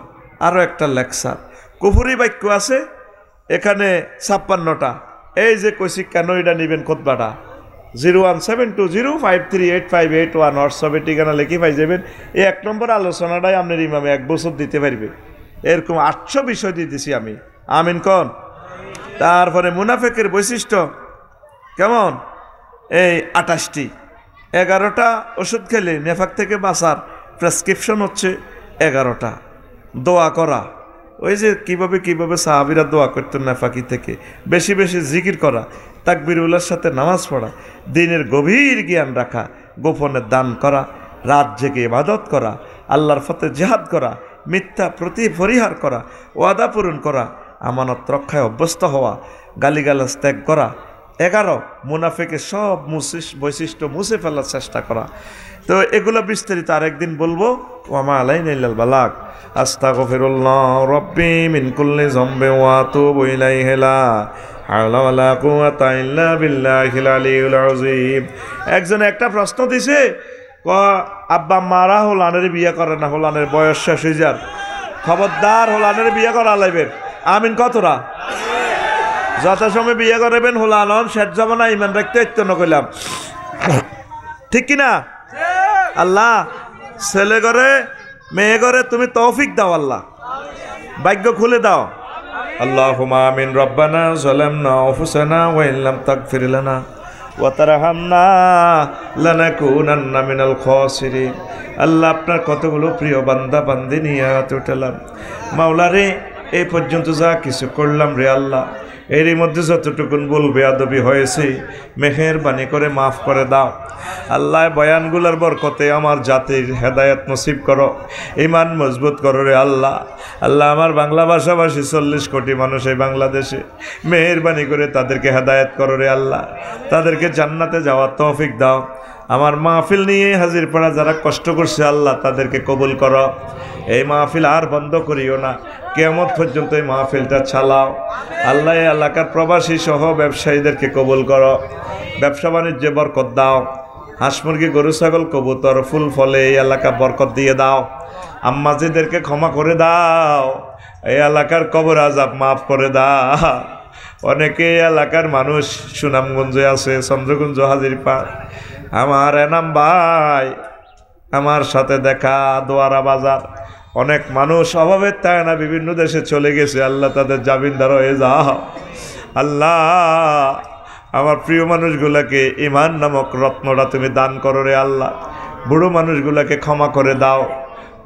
আরো একটা লেকচার। কুফরি বাক্য আছে এখানে 56টা। এই যে কইছি কেন এটা নিবেন খুতবাটা, 01720538581 হোয়াটসঅ্যাপে ঠিকানা লিখে পাই যাবেন। এই 1 নম্বর আলোচনাটাই আপনার ইমামে 1 বছর দিতে পারবে। এরকম 800 বিষয় দিয়ে দিছি আমি। আমিন কোন? তারপরে মুনাফিকের বৈশিষ্ট্য কেমন? এই 28টি। 11টা ওষুধ খেলে নেফাক থেকে বাঁচার প্রেসক্রিপশন হচ্ছে 11টা। দোয়া করা, ওই যে কিভাবে সাহাবীরা দোয়া করতেন নেফাকি থেকে। বেশি বেশি জিকির করা, তাকবীরুল্লাহর সাথে নামাজ পড়া, দিনের গভীর জ্ঞান রাখা, গোপনে দান করা, রাত জেগে ইবাদত করা, আল্লাহর পথে জিহাদ করা, মিথ্যা পরিহার করা, ওয়াদা পূরণ করা, আমানত রক্ষায় অভ্যস্ত হওয়া, গালিগালাজ ত্যাগ করা। 11 মুনাফিকের সব বৈশিষ্ট্য মুছে ফেলার চেষ্টা করা। তো এগুলো বিস্তারিত আরেকদিন বলবো। ওয়ামা আলাইনা ইল্লাল বালাগ। আস্তাগফিরুল্লাহ রাব্বি মিন কুল্লি যামবি ওয়া আতুবু ইলাইহি লা হাওলা ওয়ালা কুওয়াতা ইল্লা বিল্লাহিল আলিয়্যিল আযীম। একজনে একটা প্রশ্ন দিছে, আব্বা মারা হোলানের বিয়ে করে না, হোলানের বয়স শেষ হয়ে যার, খবরদার হোলানের বিয়ে করা লাগবেন। আমিন কতরা? যথাসময় বিয়ে করবেন, হোলানন শেষ যাব না, ইমান রাখতে ইত্যন কইলাম। ঠিক কিনা? আল্লাহ ছেলে করে মেয়ে করে তুমি তৌফিক দাও, আল্লাহ ভাগ্য খুলে দাও। আল্লাহুম্মা আমিন। রব্বানা যালামনা আনফুসানা ওয়া ইল্লাম তাগফির লানা ওয়া তারহামনা লানাকুনান্না মিনাল খাসিরিন। আল্লাহ আপনার কতগুলো প্রিয় বান্দা বান্দি নিয়ে উঠলাম মাওলা রে, এই পর্যন্ত যা কিছু করলাম রে আল্লাহ, এরই মধ্যে যতটুকুন ভুল বেয়াদবি হয়েছে মেহেরবানি করে মাফ করে দাও। আল্লাহ বয়ানগুলোর বরকতে আমার জাতির হেদায়েত নসিব করো, ঈমান মজবুত করো রে আল্লাহ। আল্লাহ আমার বাংলা ভাষাভাষী 40 কোটি মানুষ এই বাংলাদেশে, মেহেরবানি করে তাদেরকে হেদায়েত করো রে আল্লাহ, তাদেরকে জান্নাতে যাওয়ার তৌফিক দাও। আমার মাহফিল নিয়ে হাজির পাড়া যারা কষ্ট করছে আল্লাহ তাদেরকে কবুল করো। এই মাহফিল আর বন্ধ করিও না, কিয়ামত পর্যন্ত এই মাহফিলটা চালাও। আল্লাহ এই এলাকার প্রবাসী সহ ব্যবসায়ীদেরকে কবুল করো, ব্যবসা বাণিজ্যে বরকত দাও। হাঁস মুরগি গরু ছাগল কবুতর ফুল ফলে এই এলাকা বরকত দিয়ে দাও। আম্মাজিদেরকে ক্ষমা করে দাও, এই এলাকার কবর আযাব মাফ করে দাও। অনেকে এলাকার মানুষ সুনামগঞ্জে আছে, চন্দ্রগঞ্জ হাজিরপাড়। আমার এনাম ভাই আমার সাথে দেখা দোয়ারা বাজার, অনেক মানুষ অভাবের তাই না বিভিন্ন দেশে চলে গেছে, আল্লাহ তাদের জামিনদার হয়ে যাও। আল্লাহ আমার প্রিয় মানুষগুলাকে ঈমান নামক রত্নটা তুমি দান করো রে আল্লাহ। বুড়ো মানুষগুলাকে ক্ষমা করে দাও,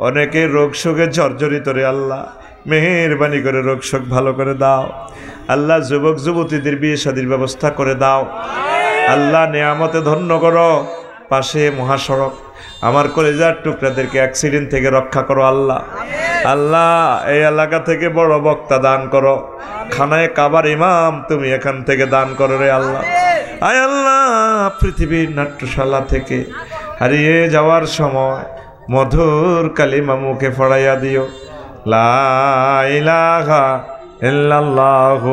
অনেকে রোগ শোকে জর্জরিত রে আল্লাহ, মেহেরবানি করে রোগ শোক ভালো করে দাও। আল্লাহ যুবক যুবতীদের বিয়ে শাদীর ব্যবস্থা করে দাও। আল্লাহ নেয়ামতে ধন্য করো। পাশে মহাসড়ক, আমার কলিজার টুকরাদেরকে অ্যাক্সিডেন্ট থেকে রক্ষা করো আল্লাহ। আল্লাহ এই এলাকা থেকে বড় বক্তা দান করো, খানায় কাবার ইমাম তুমি এখান থেকে দান করো রে আল্লাহ। আয় আল্লাহ, পৃথিবীর নাট্যশালা থেকে হারিয়ে যাওয়ার সময় মধুর কালিমা মুখে পড়াইয়া দিও, লা ইলাহা ইল্লাল্লাহু